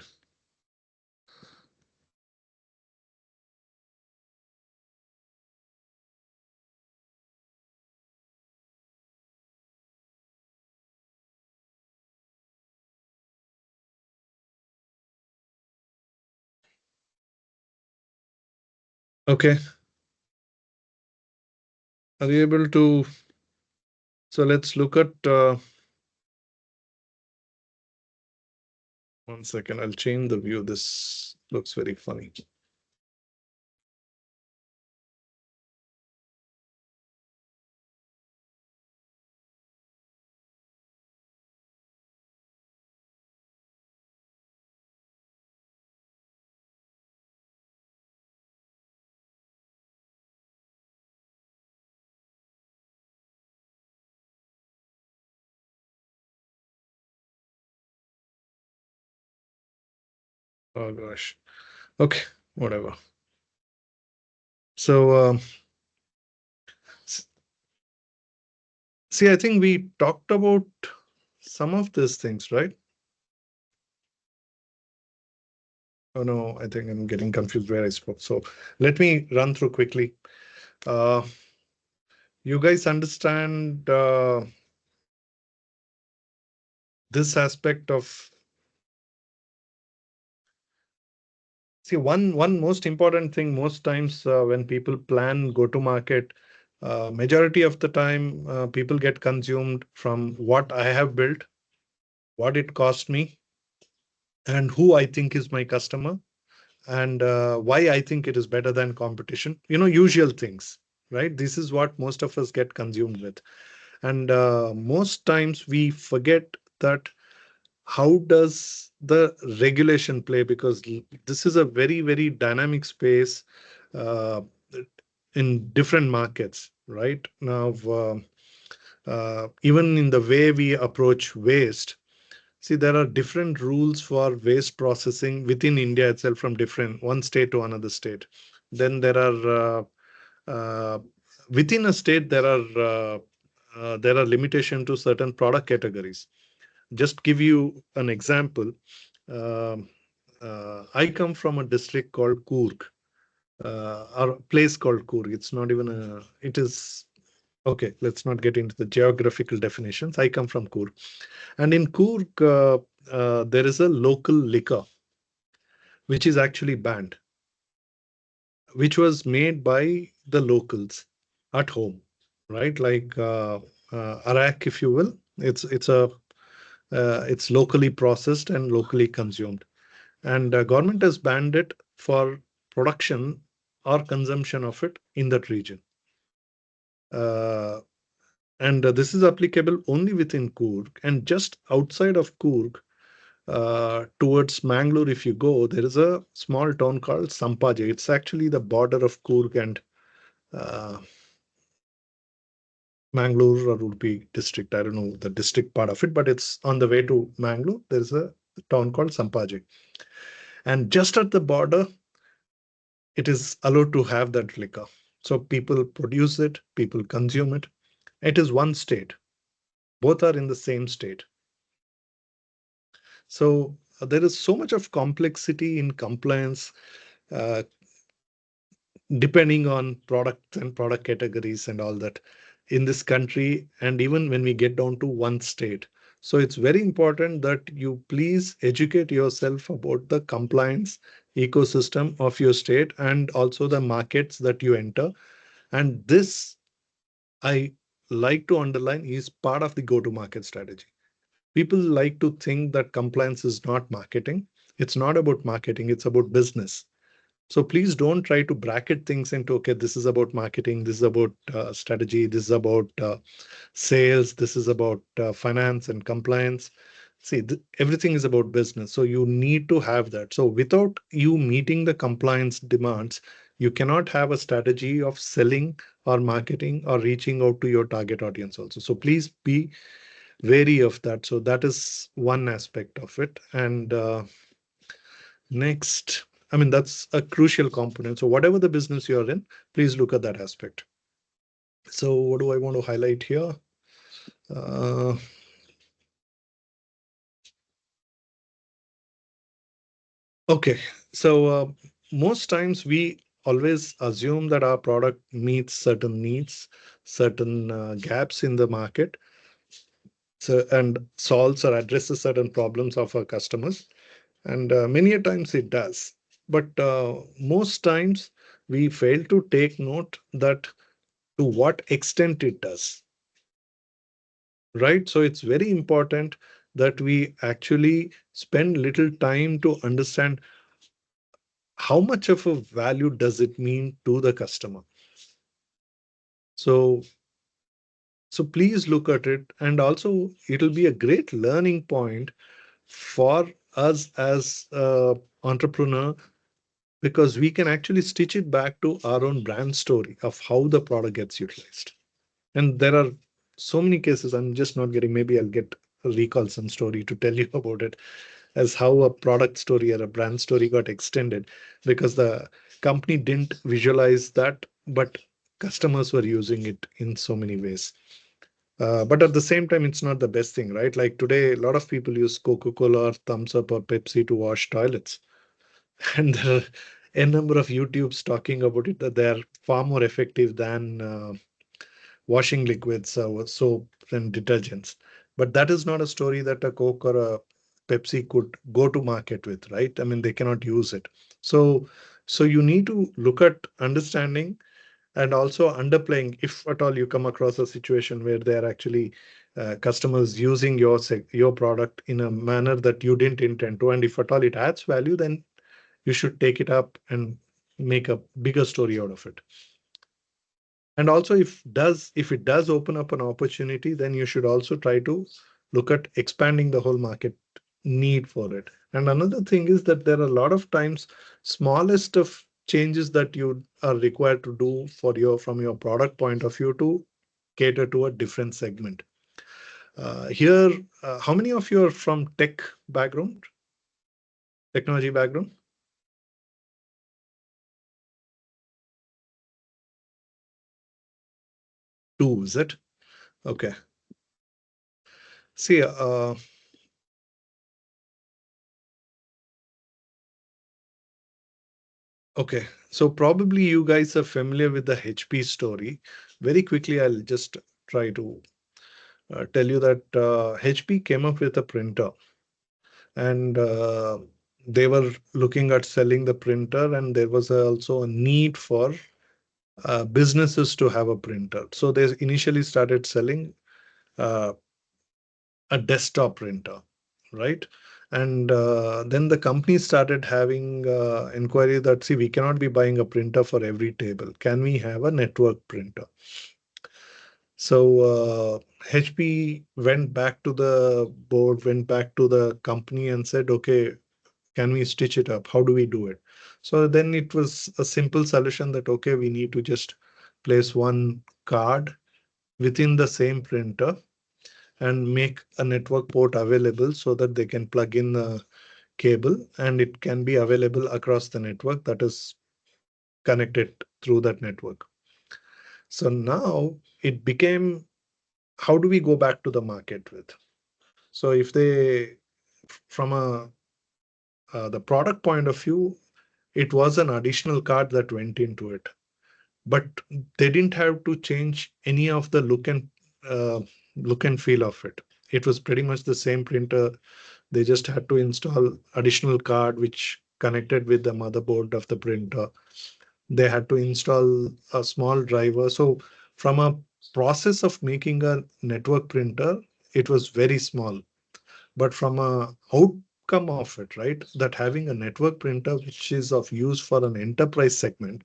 Okay. Are you able to? So let's look at One second, I'll change the view. This looks very funny. Oh gosh. Okay, whatever. So, see, I think we talked about some of these things, right? Oh no, I think I'm getting confused where I spoke. So let me run through quickly. Uh, you guys understand this aspect of, see, one most important thing most times when people plan go to market, majority of the time people get consumed from what I have built, what it cost me, and who I think is my customer, and why I think it is better than competition. Usual things, right? This is what most of us get consumed with. And most times we forget that how does the regulation play? Because this is a very, very dynamic space uh, in different markets, right? Now, even in the way we approach waste, see, there are different rules for waste processing within India itself from different one state to another state. Then there are uh, within a state there are limitation to certain product categories. Just give you an example. Um I come from a district called Coorg, or a place called Coorg. It's not even a. It is okay. Let's not get into the geographical definitions. I come from Coorg, and in Coorg, there is a local liquor which is actually banned, which was made by the locals at home, right? Like arak, if you will. It's locally processed and locally consumed, and government has banned it for production or consumption of it in that region. Uh, and this is applicable only within Coorg, and just outside of Coorg, towards Mangalore, if you go, there is a small town called Sampaje. It's actually the border of Coorg and uh, Mangalore or Udupi district. I don't know the district part of it, but it's on the way to Mangalore. There is a town called Sampaje. And just at the border, it is allowed to have that liquor. So people produce it, people consume it. It is one state. Both are in the same state. So there is so much of complexity in compliance, uh, depending on product and product categories and all that in this country, and even when we get down to one state. So it's very important that you please educate yourself about the compliance ecosystem of your state and also the markets that you enter. And this, I like to underline, is part of the go to market strategy. People like to think that compliance is not marketing. It's not about marketing, it's about business. So please don't try to bracket things into, okay, this is about marketing, this is about strategy, this is about sales, this is about finance and compliance. See, everything is about business. So you need to have that. So without you meeting the compliance demands, you cannot have a strategy of selling or marketing or reaching out to your target audience also. So please be wary of that. So that is one aspect of it. And next, I mean, that's a crucial component. So whatever the business you're in, please look at that aspect. So what do I want to highlight here? Uh, okay, so most times we always assume that our product meets certain needs, certain gaps in the market, so, and solves or addresses certain problems of our customers. And many a times it does. But most times we fail to take note that to what extent it does, right? So it's very important that we actually spend little time to understand how much of a value does it mean to the customer. So, so please look at it, and also it'll be a great learning point for us as entrepreneur, because we can actually stitch it back to our own brand story of how the product gets utilized. And there are so many cases. I'm just not getting, maybe I'll get recall some story to tell you about it, as how a product story or a brand story got extended because the company didn't visualize that, but customers were using it in so many ways. But at the same time, it's not the best thing, right? Like today, a lot of people use Coca-Cola or Thumbs Up or Pepsi to wash toilets. And there are a number of YouTubes talking about it, that they are far more effective than washing liquids, soap, and detergents. But that is not a story that a Coke or a Pepsi could go to market with, right? I mean, they cannot use it. So, so you need to look at understanding and also underplaying. If at all you come across a situation where they are actually customers using your product in a manner that you didn't intend to, and if at all it adds value, then you should take it up and make a bigger story out of it. And also, if it does open up an opportunity, then you should also try to look at expanding the whole market need for it. And another thing is that there are a lot of times smallest of changes that you are required to do for your from your product point of view to cater to a different segment. Here, how many of you are from technology background? Two, is it? Okay. See, okay, so probably you guys are familiar with the HP story. Very quickly, I'll just try to tell you that HP came up with a printer, and they were looking at selling the printer, and there was also a need for businesses to have a printer. So they initially started selling uh, a desktop printer, right? And then the company started having inquiry that, see, we cannot be buying a printer for every table. Can we have a network printer? So HP went back to the board, went back to the company and said, okay, can we stitch it up? How do we do it? So then it was a simple solution that, okay, we need to just place one card within the same printer and make a network port available so that they can plug in a cable and it can be available across the network that is connected through that network. So now it became, how do we go back to the market with? So if they, from the product point of view, it was an additional card that went into it, but they didn't have to change any of the uh, look and feel of it. It was pretty much the same printer. They just had to install additional card which connected with the motherboard of the printer. They had to install a small driver. So from a process of making a network printer, it was very small. But from a outcome of it, right, that having a network printer which is of use for an enterprise segment,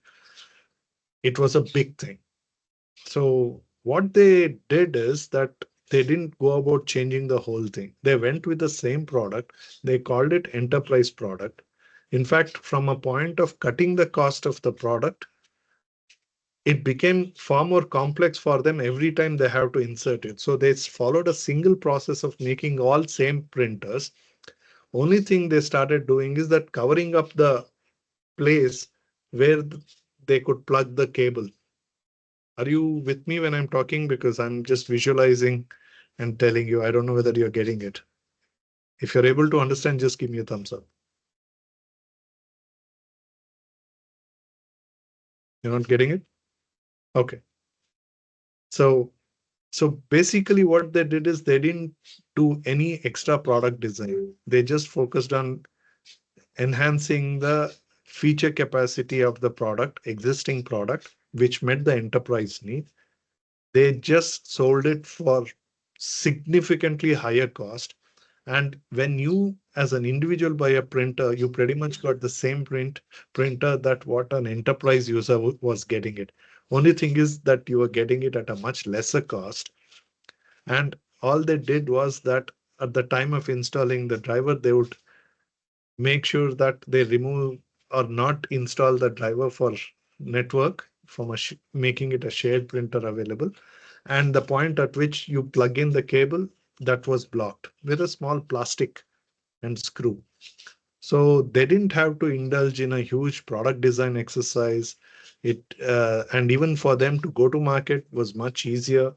it was a big thing. So what they did is that they didn't go about changing the whole thing. They went with the same product. They called it enterprise product. In fact, from a point of cutting the cost of the product, it became far more complex for them every time they have to insert it. So they followed a single process of making all same printers. Only thing they started doing is that covering up the place where they could plug the cable. Are you with me when I'm talking? Because I'm just visualizing and telling you. I don't know whether you're getting it. If you're able to understand, just give me a thumbs up. You're not getting it? Okay. So, so basically what they did is they didn't do any extra product design. They just focused on enhancing the feature capacity of the product, existing product, which met the enterprise need. They just sold it for significantly higher cost, And when you, as an individual, buy a printer, you pretty much got the same printer that what an enterprise user was getting it. Only thing is that you are getting it at a much lesser cost. And all they did was that at the time of installing the driver, they would make sure that they remove or not install the driver for network from making it a shared printer available. And the point at which you plug in the cable, that was blocked with a small plastic and screw. So they didn't have to indulge in a huge product design exercise. And even for them to go to market was much easier.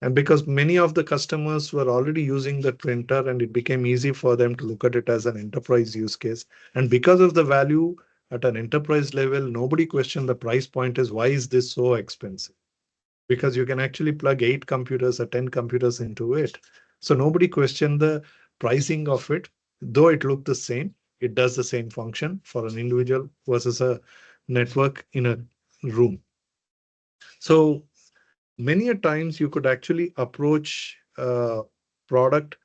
And because many of the customers were already using the printer, and it became easy for them to look at it as an enterprise use case. And because of the value at an enterprise level, nobody questioned the price point is why is this so expensive? Because you can actually plug 8 computers or 10 computers into it. So nobody questioned the pricing of it, though it looked the same. It does the same function for an individual versus a network in a room. So many a times you could actually approach product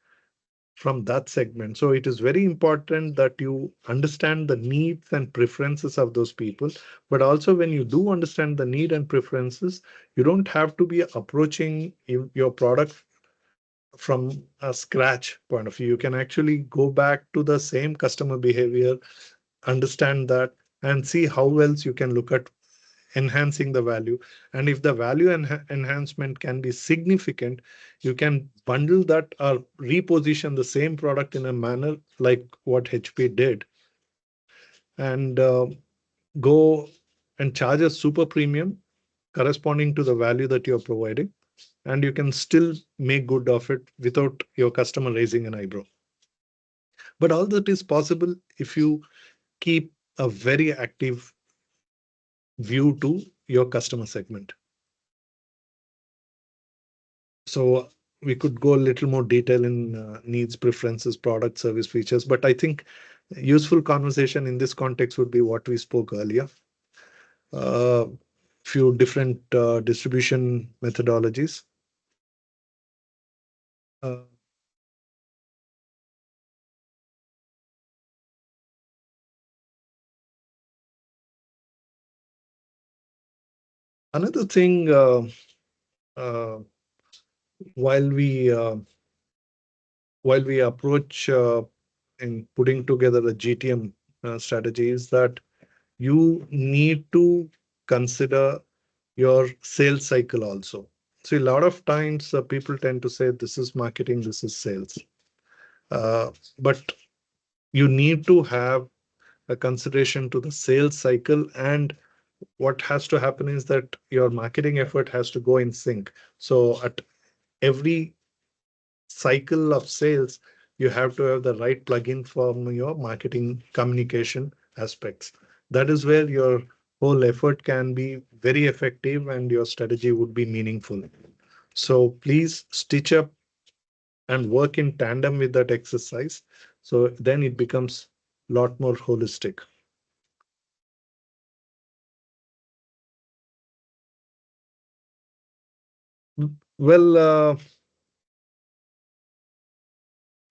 from that segment. So it is very important that you understand the needs and preferences of those people. But also, when you do understand the need and preferences, you don't have to be approaching your product from a scratch point of view. You can actually go back to the same customer behavior, understand that, and see how else you can look at enhancing the value. And if the value enhancement can be significant, you can bundle that or reposition the same product in a manner like what HP did, and go and charge a super premium corresponding to the value that you're providing. And you can still make good of it without your customer raising an eyebrow. But all that is possible if you keep a very active view to your customer segment. So we could go a little more detail in needs, preferences, product, service, features. But I think useful conversation in this context would be what we spoke earlier. Few different distribution methodologies. Uh, Another thing, uh, while we while we approach in putting together a GTM strategy, is that you need to consider your sales cycle also. See, a lot of times people tend to say this is marketing, this is sales. But you need to have a consideration to the sales cycle. And what has to happen is that your marketing effort has to go in sync. So at every cycle of sales, you have to have the right plugin from your marketing communication aspects. That is where your whole effort can be very effective and your strategy would be meaningful. So please stitch up and work in tandem with that exercise. So then it becomes a lot more holistic. Well,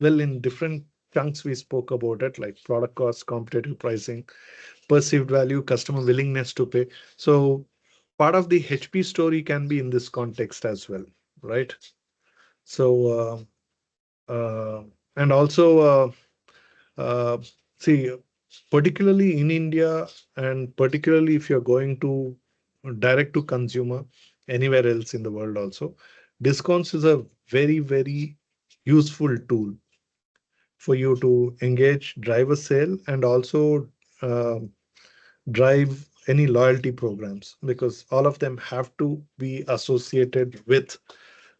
in different chunks we spoke about it, like product cost, competitive pricing, perceived value, customer willingness to pay. So part of the HP story can be in this context as well, right? So and also uh, see, particularly in India, and particularly if you're going to direct to consumer anywhere else in the world also, discounts is a very, very useful tool for you to engage, drive a sale, and also uh, drive any loyalty programs, because all of them have to be associated with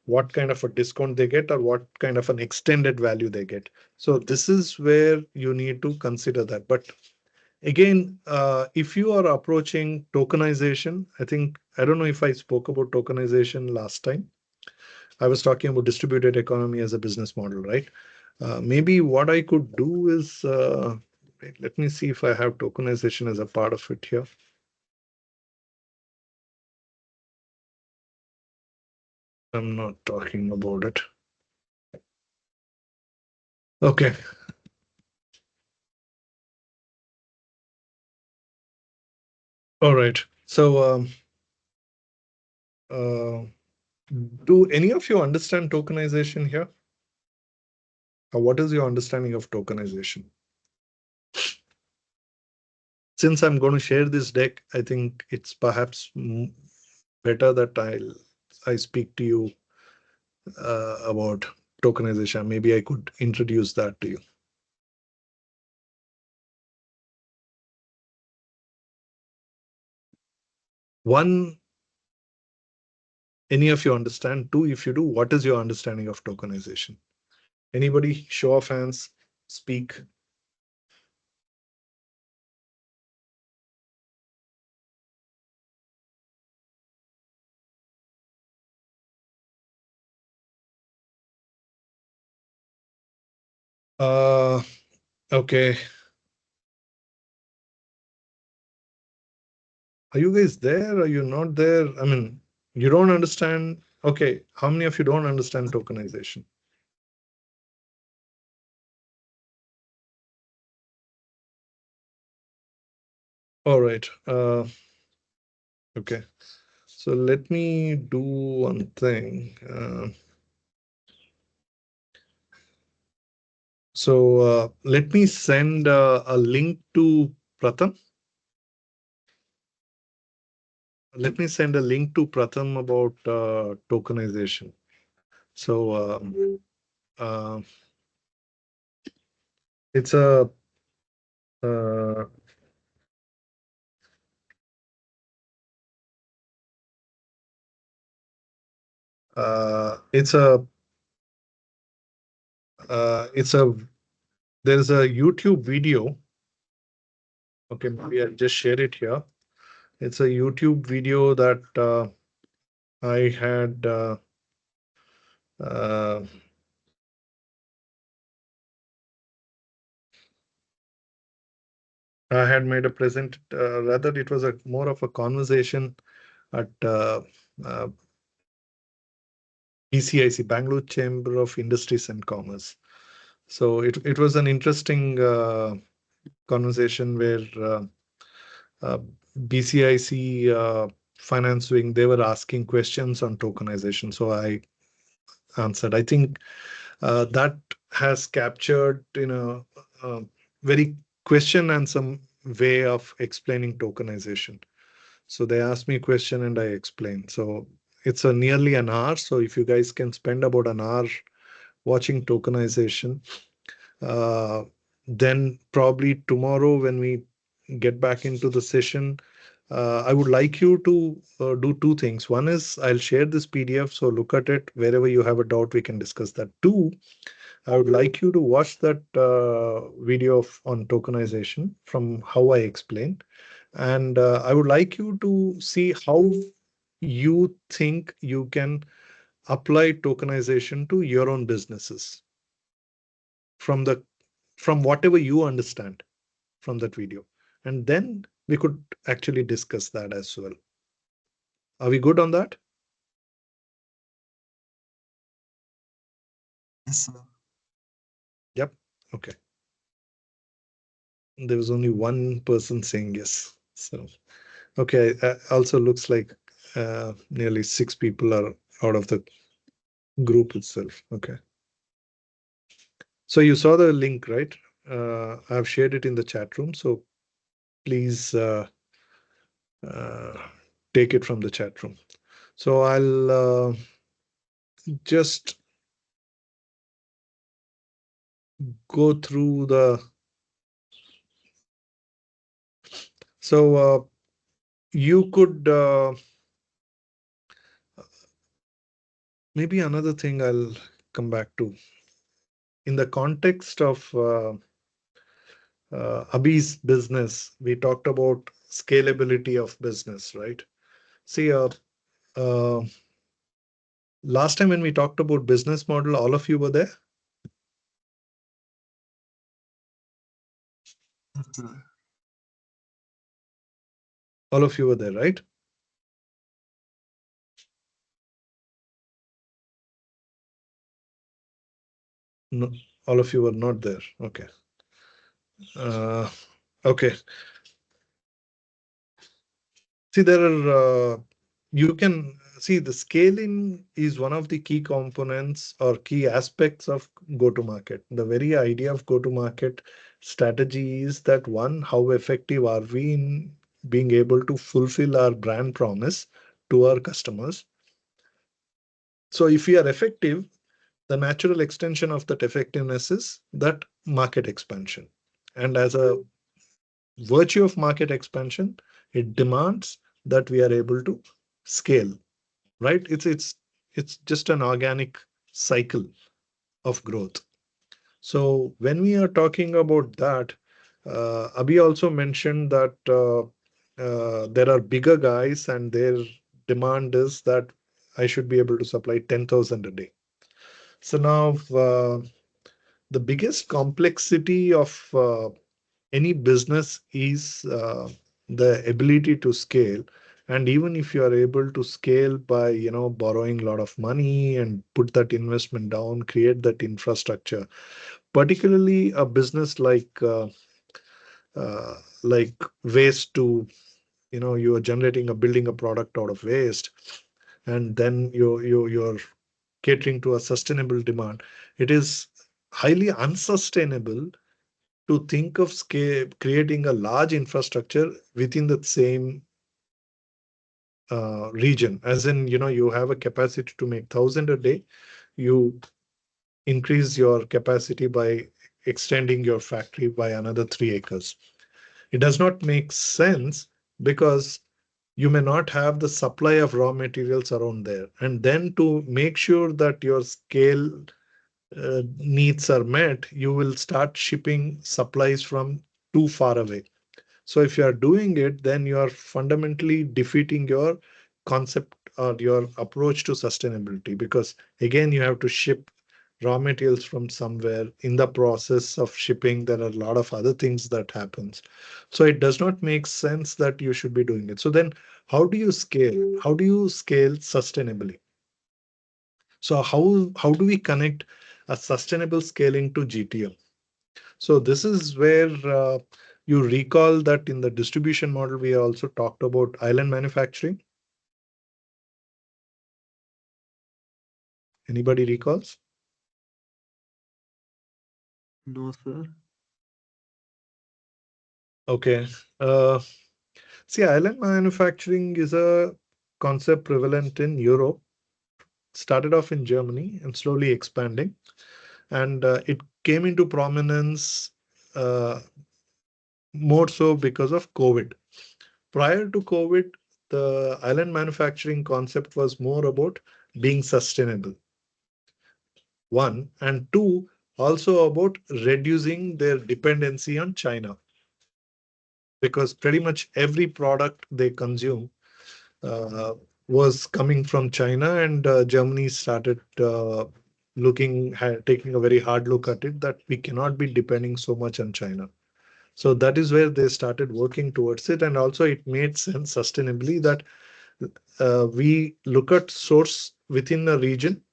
what kind of a discount they get or what kind of an extended value they get. So this is where you need to consider that. But again, if you are approaching tokenization, I don't know if I spoke about tokenization last time. I was talking about distributed economy as a business model, right? Maybe what I could do is, wait, let me see if I have tokenization as a part of it here. I'm not talking about it. Okay. All right. So, uh, do any of you understand tokenization here? What is your understanding of tokenization? Since I'm going to share this deck, I think it's perhaps better that I speak to you about tokenization. Maybe I could introduce that to you. One, any of you understand? Two, if you do, what is your understanding of tokenization? Anybody? Show of hands. Speak. Uh, okay. Are you guys there? Are you not there? I mean, you don't understand. Okay. How many of you don't understand tokenization? All right. Okay. So let me do one thing. Let me send a link to Pratham. Let me send a link to Pratham about tokenization. So uh, it's a uh, it's a it's a there's a YouTube video. Okay, maybe I'll just share it here. It's a YouTube video that I had uh, I had made a present. Rather, it was a more of a conversation at uh, BCIC, Bangalore Chamber of Industries and Commerce. So it was an interesting conversation where uh, BCIC finance wing, they were asking questions on tokenization. So I answered. I think that has captured in a very question and some way of explaining tokenization. So they asked me a question and I explained. So it's a nearly an hour. So if you guys can spend about an hour watching tokenization, uh, then probably tomorrow when we get back into the session, I would like you to do two things. One is I'll share this PDF, so look at it. Wherever you have a doubt, we can discuss that. Two, I would like you to watch that video on tokenization from how I explained. And I would like you to see how you think you can apply tokenization to your own businesses from the from whatever you understand from that video. And then we could actually discuss that as well. Are we good on that? Yes, sir. Yep. Okay. There was only one person saying yes. So, okay. Also looks like nearly six people are out of the group itself. Okay. So you saw the link, right? I've shared it in the chat room. So please uh, take it from the chat room. So I'll just go through the. So you could maybe another thing I'll come back to in the context of Abhi's business. We talked about scalability of business, right? See, uh, last time when we talked about business model, all of you were there. Yes, sir. All of you were there, right? No. All of you were not there. Okay. Uh, okay. See, there are, you can see the scaling is one of the key components or key aspects of go to market. The very idea of go to market strategy is that one, how effective are we in being able to fulfill our brand promise to our customers? So, if we are effective, the natural extension of that effectiveness is that market expansion. And as a virtue of market expansion, it demands that we are able to scale, right? It's just an organic cycle of growth. So when we are talking about that, Abhi also mentioned that there are bigger guys and their demand is that I should be able to supply 10,000 a day. So now the biggest complexity of any business is the ability to scale. And even if you are able to scale by borrowing a lot of money and put that investment down, create that infrastructure, particularly a business like waste to you are generating a building a product out of waste, and then you're catering to a sustainable demand. It is highly unsustainable to think of scale, creating a large infrastructure within the same region. As in, you have a capacity to make 1,000 a day, you increase your capacity by extending your factory by another 3 acres. It does not make sense because you may not have the supply of raw materials around there. And then to make sure that your scale needs are met, you will start shipping supplies from too far away. So if you are doing it, then you are fundamentally defeating your concept or your approach to sustainability, because again, you have to ship raw materials from somewhere. In the process of shipping, there are a lot of other things that happens. So it does not make sense that you should be doing it. So then how do you scale? How do you scale sustainably? So how do we connect a sustainable scaling to GTM? So this is where you recall that in the distribution model, we also talked about island manufacturing. Anybody recalls? No, sir. Okay. Uh, See, island manufacturing is a concept prevalent in Europe, started off in Germany and slowly expanding. And it came into prominence uh, more so because of COVID. Prior to COVID, the island manufacturing concept was more about being sustainable. One, and two, also about reducing their dependency on China, because pretty much every product they consume uh, was coming from China, and Germany started taking a very hard look at it, that we cannot be depending so much on China. So that is where they started working towards it, and also it made sense sustainably that we look at source within a region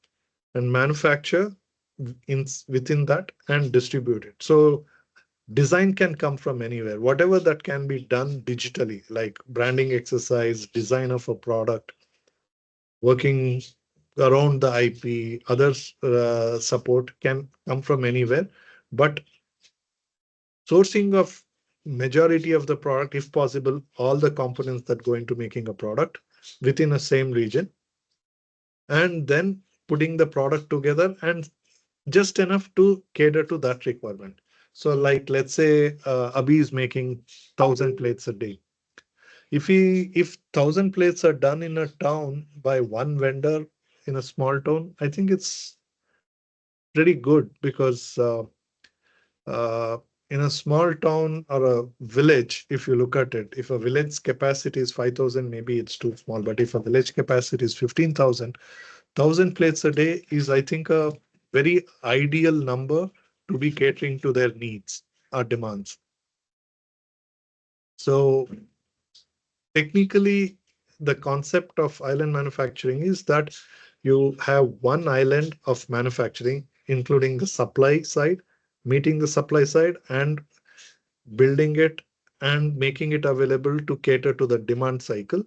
and manufacture within that and distribute it. So design can come from anywhere, whatever that can be done digitally, like branding exercise, design of a product, working around the IP, others support can come from anywhere. But sourcing of majority of the product, if possible, all the components that go into making a product within a same region, and then putting the product together and just enough to cater to that requirement. So like, let's say Abhi is making 1,000 plates a day. If 1,000 plates are done in a town by one vendor in a small town, I think it's pretty good, because uh, in a small town or a village, if you look at it, if a village capacity is 5,000, maybe it's too small. But if a village capacity is 15,000, 1,000 plates a day is, I think, a very ideal number to be catering to their needs or demands. So technically, the concept of island manufacturing is that you have one island of manufacturing including the supply side, meeting the supply side, and building it and making it available to cater to the demand cycle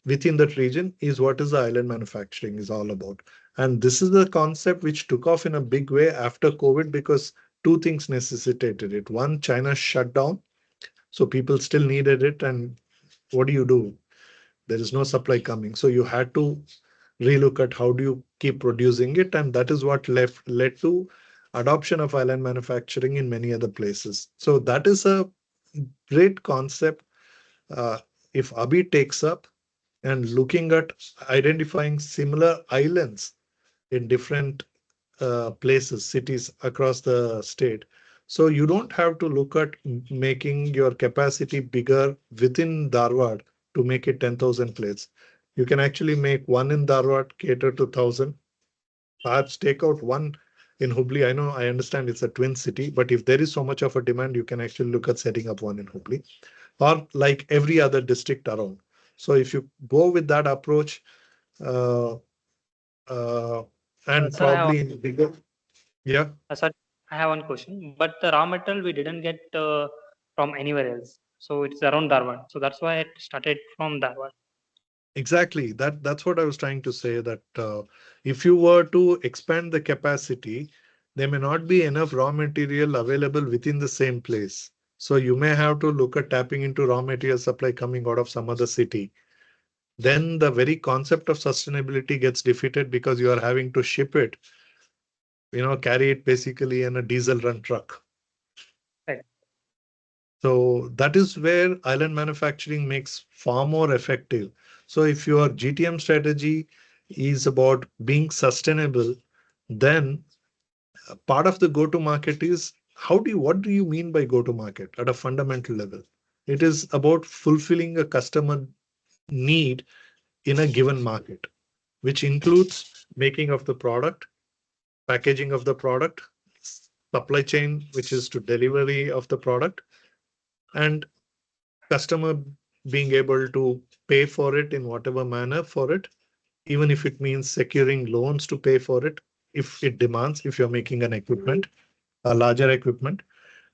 within that region is what is the island manufacturing is all about. And this is the concept which took off in a big way after COVID because two things necessitated it. One, China shut down, so people still needed it. And what do you do? There is no supply coming. So you had to relook at how do you keep producing it. And that is what led to adoption of island manufacturing in many other places. So that is a great concept. Uh, if Abhi takes up and looking at identifying similar islands in different places, cities across the state. So you don't have to look at making your capacity bigger within Dharwad to make it 10,000 plates. You can actually make one in Dharwad, cater to 1,000, perhaps take out one in Hubli. I know, I understand it's a twin city, but if there is so much of a demand, you can actually look at setting up one in Hubli or like every other district around. So if you go with that approach, uh, uh, and Sir, I have probably in bigger, yeah, sir, I have one question. But the raw material we didn't get from anywhere else, so it's around Dharwad. So that's why it started from Dharwad. exactly. That's what I was trying to say. That if you were to expand the capacity, there may not be enough raw material available within the same place. So you may have to look at tapping into raw material supply coming out of some other city. Then the very concept of sustainability gets defeated because you are having to ship it, carry it basically in a diesel run truck. Right. So that is where island manufacturing makes far more effective. So if your GTM strategy is about being sustainable, then part of the go-to-market is what do you mean by go-to-market at a fundamental level? It is about fulfilling a customer need in a given market, which includes making of the product, packaging of the product, supply chain, which is to delivery of the product, and customer being able to pay for it in whatever manner for it, even if it means securing loans to pay for it, if it demands, if you're making an equipment, a larger equipment,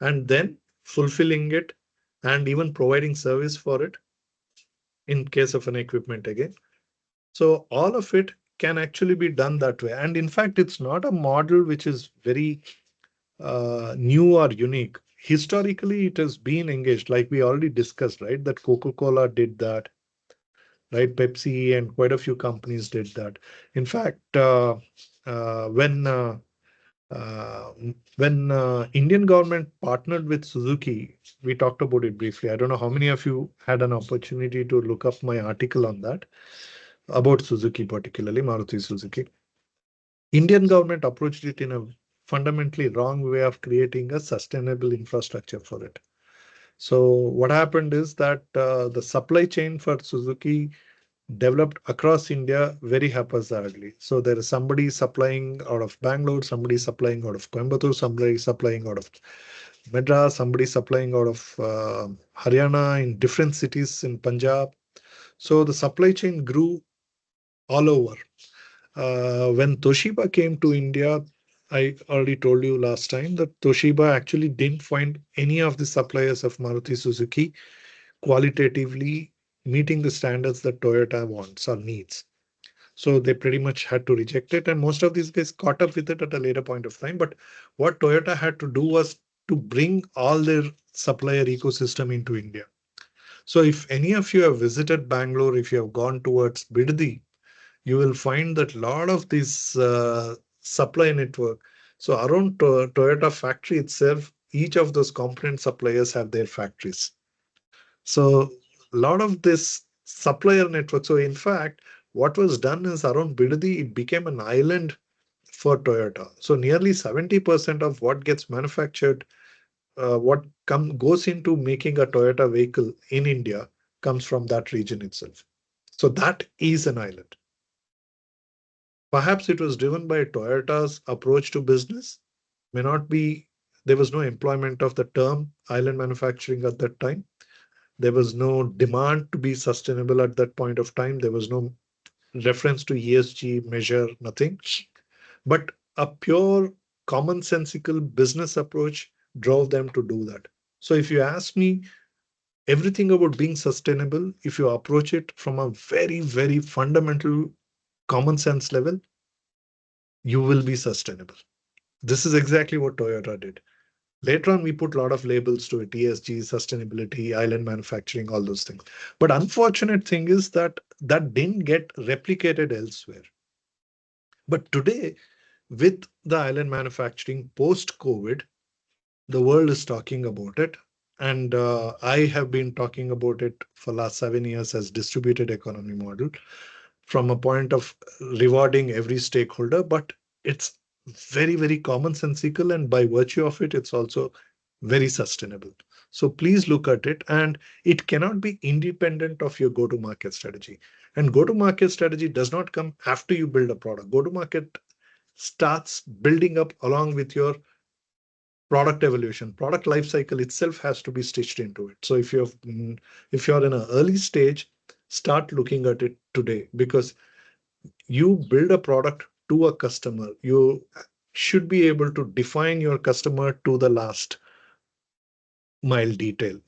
and then fulfilling it and even providing service for it in case of an equipment again. So all of it can actually be done that way. And in fact, it's not a model which is very new or unique. Historically, it has been engaged, like we already discussed, right? That Coca-Cola did that, right? Pepsi and quite a few companies did that. In fact, uh, when uh, uh, Indian government partnered with Suzuki, we talked about it briefly. I don't know how many of you had an opportunity to look up my article on that about Suzuki, particularly Maruti Suzuki. Indian government approached it in a fundamentally wrong way of creating a sustainable infrastructure for it. So what happened is that the supply chain for Suzuki developed across India very haphazardly. So there is somebody supplying out of Bangalore, somebody supplying out of Coimbatore, somebody supplying out of Madras, somebody supplying out of Haryana in different cities in Punjab. So the supply chain grew all over. When Toshiba came to India, I already told you last time that Toshiba actually didn't find any of the suppliers of Maruti Suzuki qualitatively meeting the standards that Toyota wants or needs. So they pretty much had to reject it. And most of these guys caught up with it at a later point of time. But what Toyota had to do was to bring all their supplier ecosystem into India. So if any of you have visited Bangalore, if you have gone towards Bidadi, you will find that a lot of this supply network. So around Toyota factory itself, each of those component suppliers have their factories. So a lot of this supplier network. So in fact, what was done is around Bidadi, it became an island for Toyota. So nearly 70% of what gets manufactured, goes into making a Toyota vehicle in India comes from that region itself. So that is an island. Perhaps it was driven by Toyota's approach to business. May not be, there was no employment of the term island manufacturing at that time. There was no demand to be sustainable at that point of time. There was no reference to ESG measure, nothing. But a pure commonsensical business approach drove them to do that. So if you ask me, everything about being sustainable, if you approach it from a very, very fundamental common sense level, you will be sustainable. This is exactly what Toyota did. Later on, we put a lot of labels to it: ESG, sustainability, island manufacturing, all those things. But unfortunate thing is that that didn't get replicated elsewhere. But today, with the island manufacturing post COVID, the world is talking about it. And I have been talking about it for last 7 years as distributed economy model from a point of rewarding every stakeholder, but it's very, very commonsensical, and by virtue of it, it's also very sustainable. So please look at it, and it cannot be independent of your go-to-market strategy. And go-to-market strategy does not come after you build a product. Go-to-market starts building up along with your product evolution. Product life cycle itself has to be stitched into it. So if you're in an early stage, start looking at it today, because you build a product to a customer, you should be able to define your customer to the last mile detail.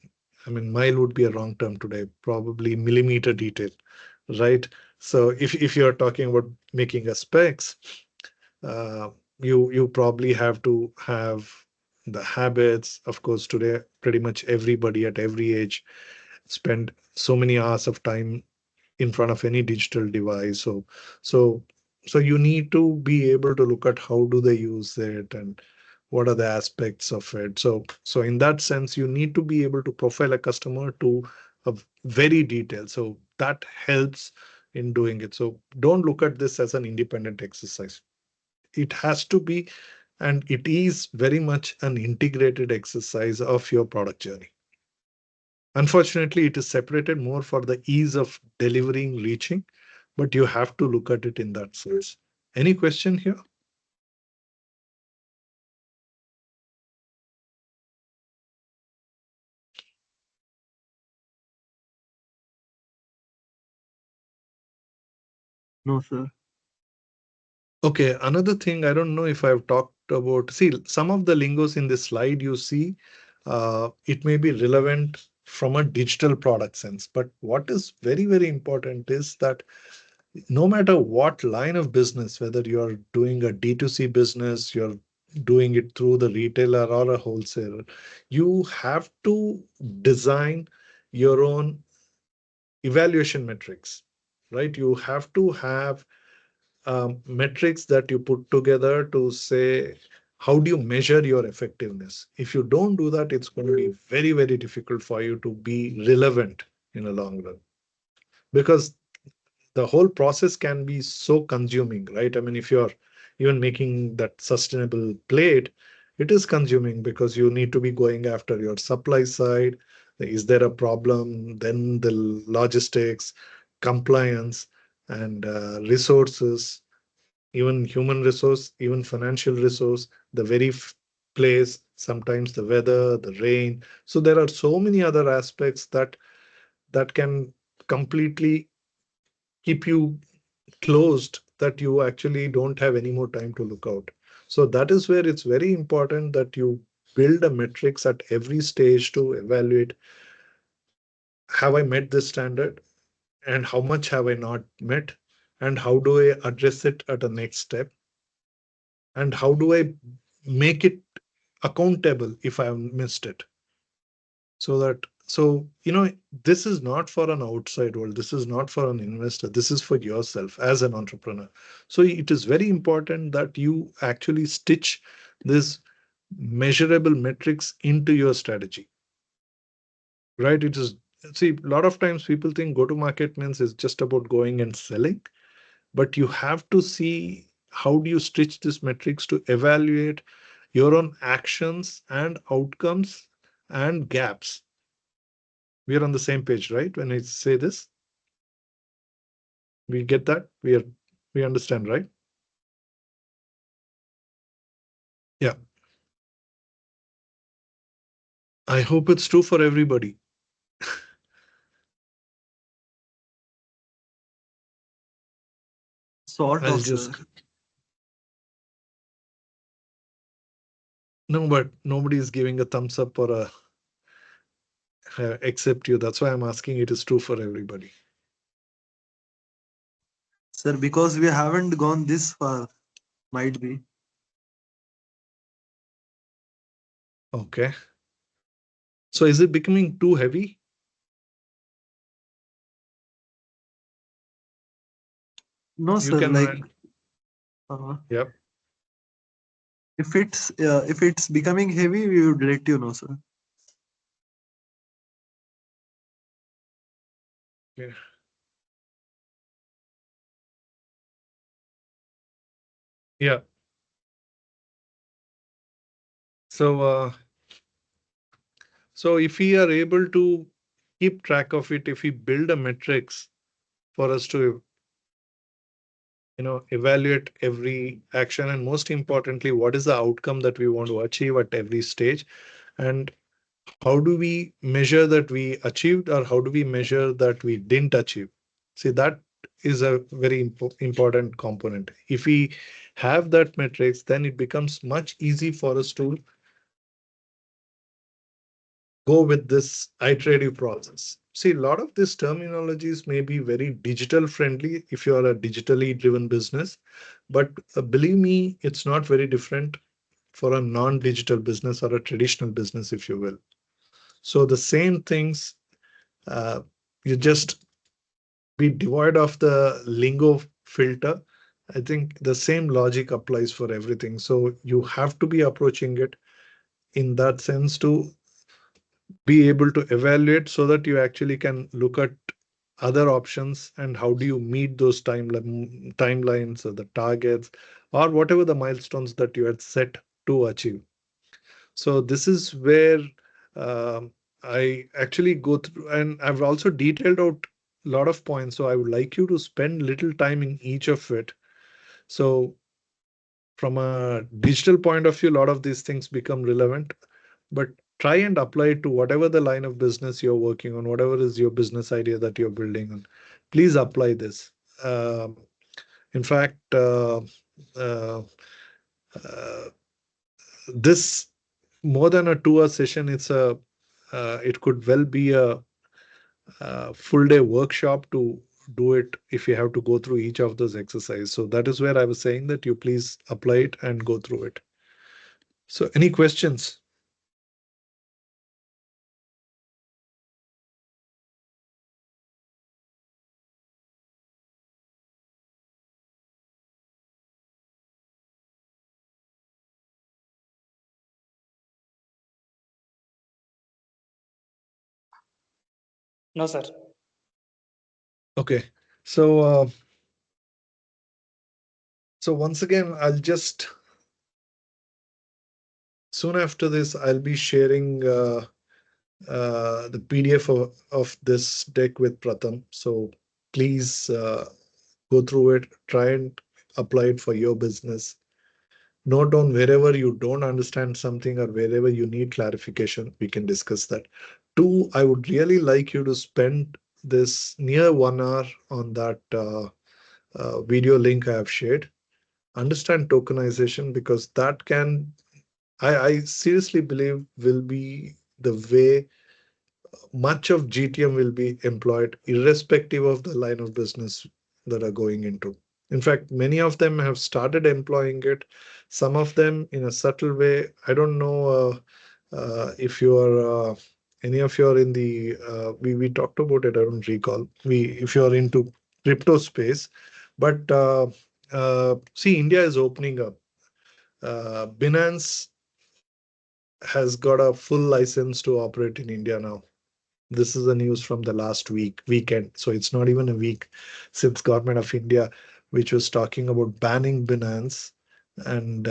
I mean, mile would be a wrong term today, probably millimeter detail, right? So if you're talking about making a specs, uh, you probably have to have the habits. Of course, today pretty much everybody at every age spend so many hours of time in front of any digital device. So so you need to be able to look at how do they use it and what are the aspects of it. So in that sense, you need to be able to profile a customer to a very detailed. So that helps in doing it. So don't look at this as an independent exercise. It has to be, and it is very much an integrated exercise of your product journey. Unfortunately, it is separated more for the ease of delivering, reaching, but you have to look at it in that sense. Any question here? No, sir. Okay, another thing, I don't know if I've talked about, see, some of the lingos in this slide you see, it may be relevant from a digital product sense, but what is very, very important is that no matter what line of business, whether you're doing a D2C business, you're doing it through the retailer or a wholesaler, you have to design your own evaluation metrics, right? You have to have metrics that you put together to say, how do you measure your effectiveness? If you don't do that, it's going to be very, very difficult for you to be relevant in the long run, because the whole process can be so consuming, right? I mean, if you're even making that sustainable plate, it is consuming because you need to be going after your supply side. Is there a problem? Then the logistics, compliance, and resources, even human resource, even financial resource, the very place, sometimes the weather, the rain. So there are so many other aspects that can completely keep you closed, that you actually don't have any more time to look out. So that is where it's very important that you build a metrics at every stage to evaluate, have I met this standard, and how much have I not met, and how do I address it at the next step, and how do I make it accountable if I have missed it. So that, so this is not for an outside world, this is not for an investor, this is for yourself as an entrepreneur. So it is very important that you actually stitch this measurable metrics into your strategy, right? It is, see, a lot of times people think go to market means it's just about going and selling, but you have to see how do you stitch these metrics to evaluate your own actions and outcomes and gaps. We are on the same page, right? When I say this, we get that. We understand, right? Yeah. I hope it's true for everybody. Sort I'll of, sir. just No, but nobody is giving a thumbs up or a except you. That's why I'm asking. It is true for everybody. Sir, because we haven't gone this far, might be. Okay. So is it becoming too heavy? No, You sir. can. Like, uh, Yep. if it's becoming heavy, we would let you know, sir. Yeah. Yeah. So so if we are able to keep track of it, if we build a metrics for us to evaluate every action, and most importantly, what is the outcome that we want to achieve at every stage, and how do we measure that we achieved, or how do we measure that we didn't achieve? See, that is a very important component. If we have that metrics, then it becomes much easy for us to go with this iterative process. See, a lot of these terminologies may be very digital friendly if you are a digitally driven business, but believe me, it's not very different for a non-digital business or a traditional business, if you will. So the same things, uh, you just be devoid of the lingo filter. I think the same logic applies for everything. So you have to be approaching it in that sense to be able to evaluate so that you actually can look at other options and how do you meet those timelines or the targets or whatever the milestones that you had set to achieve. So this is where I actually go through, and I've also detailed out a lot of points. So I would like you to spend little time in each of it. So from a digital point of view, a lot of these things become relevant, but try and apply it to whatever the line of business you're working on, whatever is your business idea that you're building on. Please apply this. In fact, uh, uh, this more than a 2 hour session, it could well be a full day workshop to do it if you have to go through each of those exercises. So that is where I was saying that you please apply it and go through it. So any questions? No, sir. Okay. So once again, I'll just soon after this, I'll be sharing the PDF of this deck with Pratham. So please go through it, try and apply it for your business. Note down wherever you don't understand something or wherever you need clarification, we can discuss that. Two, I would really like you to spend this near 1 hour on that video link I have shared. Understand tokenization because that can, I seriously believe, will be the way much of GTM will be employed, irrespective of the line of business that are going into. In fact, many of them have started employing it, some of them in a subtle way. I don't know if you are any of you are in the we talked about it. I don't recall. If you are into crypto space, but see, India is opening up. Binance has got a full license to operate in India now. This is the news from the last weekend. So it's not even a week since Government of India, which was talking about banning Binance, and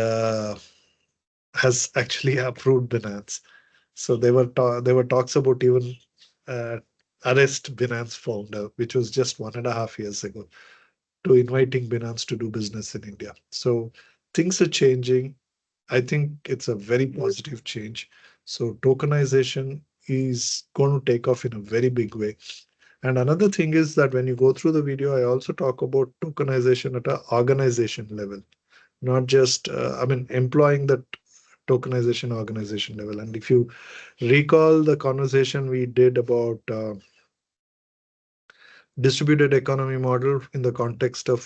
has actually approved Binance. So there were talks about even uh, arrest Binance founder, which was just 1.5 years ago, to inviting Binance to do business in India. So things are changing. I think it's a very positive change. So tokenization is going to take off in a very big way. And another thing is that when you go through the video, I also talk about tokenization at an organization level, not just, I mean, employing that tokenization organization level. And if you recall the conversation we did about distributed economy model in the context of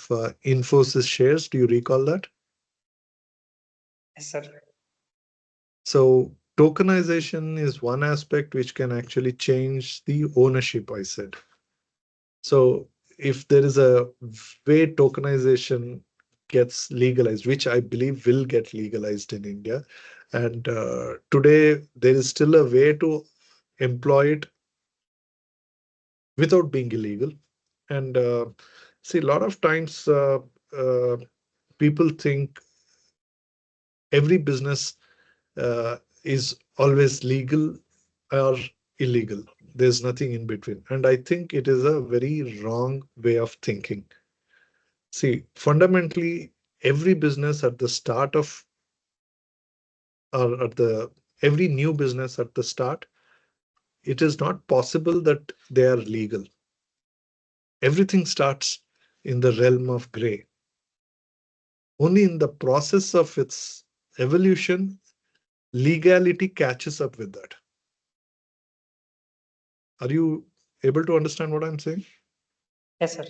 Infosys shares, do you recall that? Yes, sir. So tokenization is one aspect which can actually change the ownership, I said. So if there is a way tokenization gets legalized, which I believe will get legalized in India, and today there is still a way to employ it without being illegal. And see, a lot of times uh, people think every business is always legal or illegal. There's nothing in between. And I think it is a very wrong way of thinking. See, fundamentally, every business at the start of, or at the, every new business at the start, it is not possible that they are legal. Everything starts in the realm of gray. Only in the process of its evolution, legality catches up with that. Are you able to understand what I'm saying? Yes, sir.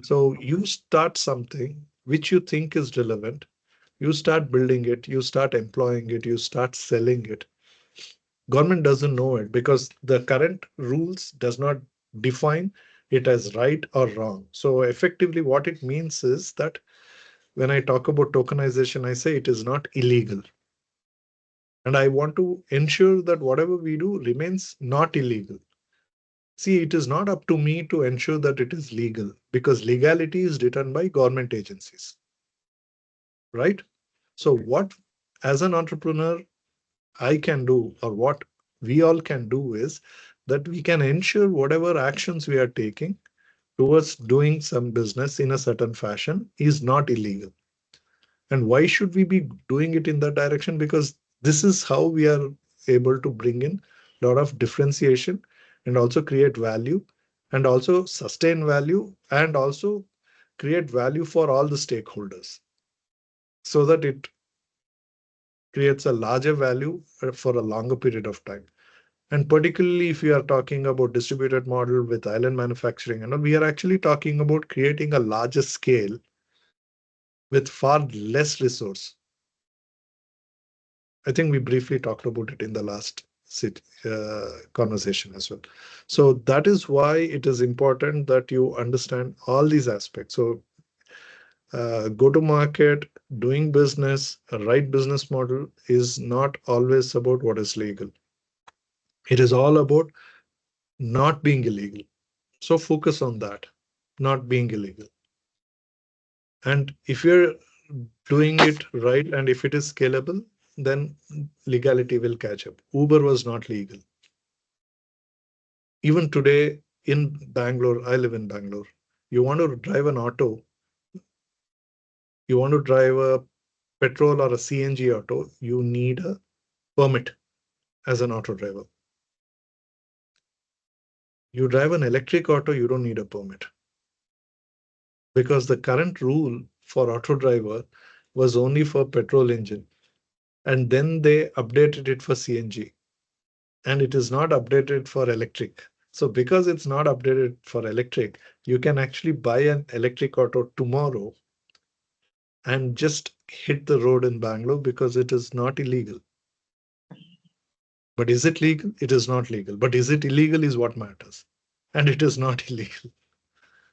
So you start something which you think is relevant, you start building it, you start employing it, you start selling it. Government doesn't know it because the current rules does not define it as right or wrong. So effectively what it means is that when I talk about tokenization, I say it is not illegal. And I want to ensure that whatever we do remains not illegal. See, it is not up to me to ensure that it is legal because legality is written by government agencies, right? So what, as an entrepreneur, I can do, or what we all can do, is that we can ensure whatever actions we are taking towards doing some business in a certain fashion is not illegal. And why should we be doing it in that direction? Because this is how we are able to bring in a lot of differentiation and also create value and also sustain value and also create value for all the stakeholders so that it creates a larger value for a longer period of time. And particularly if we are talking about distributed model with island manufacturing, and we are actually talking about creating a larger scale with far less resource. I think we briefly talked about it in the last conversation as well. So that is why it is important that you understand all these aspects. So go to market, doing business, a right business model is not always about what is legal. It is all about not being illegal. So focus on that, not being illegal. And if you're doing it right and if it is scalable, then legality will catch up. Uber was not legal. Even today in Bangalore, I live in Bangalore. You want to drive an auto, you want to drive a petrol or a CNG auto, you need a permit as an auto driver. You drive an electric auto, you don't need a permit. Because the current rule for auto driver was only for petrol engine. And then they updated it for CNG. And it is not updated for electric. So because it's not updated for electric, you can actually buy an electric auto tomorrow and just hit the road in Bangalore because it is not illegal. But is it legal? It is not legal. But is it illegal is what matters. And it is not illegal.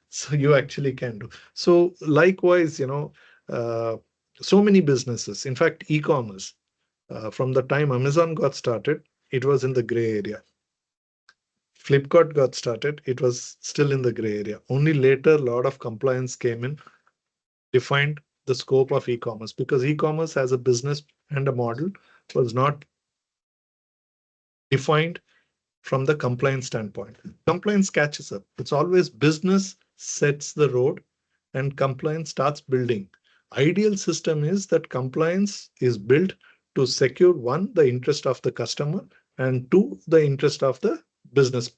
So you actually can do. So likewise, uh, so many businesses, in fact, e-commerce, from the time Amazon got started, it was in the gray area. Flipkart got started, it was still in the gray area. Only later, a lot of compliance came in, defined the scope of e-commerce because e-commerce as a business and a model was not defined from the compliance standpoint. Compliance catches up. It's always business sets the road and compliance starts building. Ideal system is that compliance is built to secure one, the interest of the customer, and two, the interest of the business.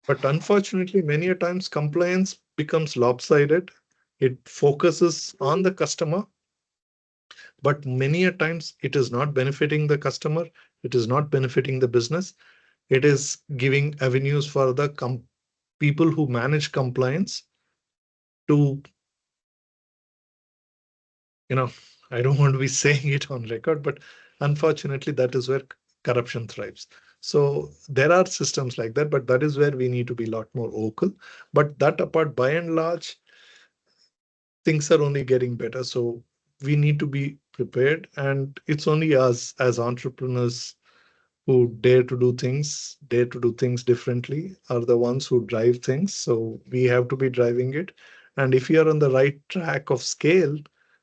But unfortunately, many a times compliance becomes lopsided. It focuses on the customer but many a times it is not benefiting the customer, it is not benefiting the business, it is giving avenues for the people who manage compliance to, you know, I don't want to be saying it on record, but unfortunately, that is where corruption thrives. So there are systems like that, but that is where we need to be a lot more vocal. But that apart, by and large, things are only getting better. So we need to be prepared. And it's only us as entrepreneurs who dare to do things differently, are the ones who drive things. So we have to be driving it. And if we are on the right track of scale,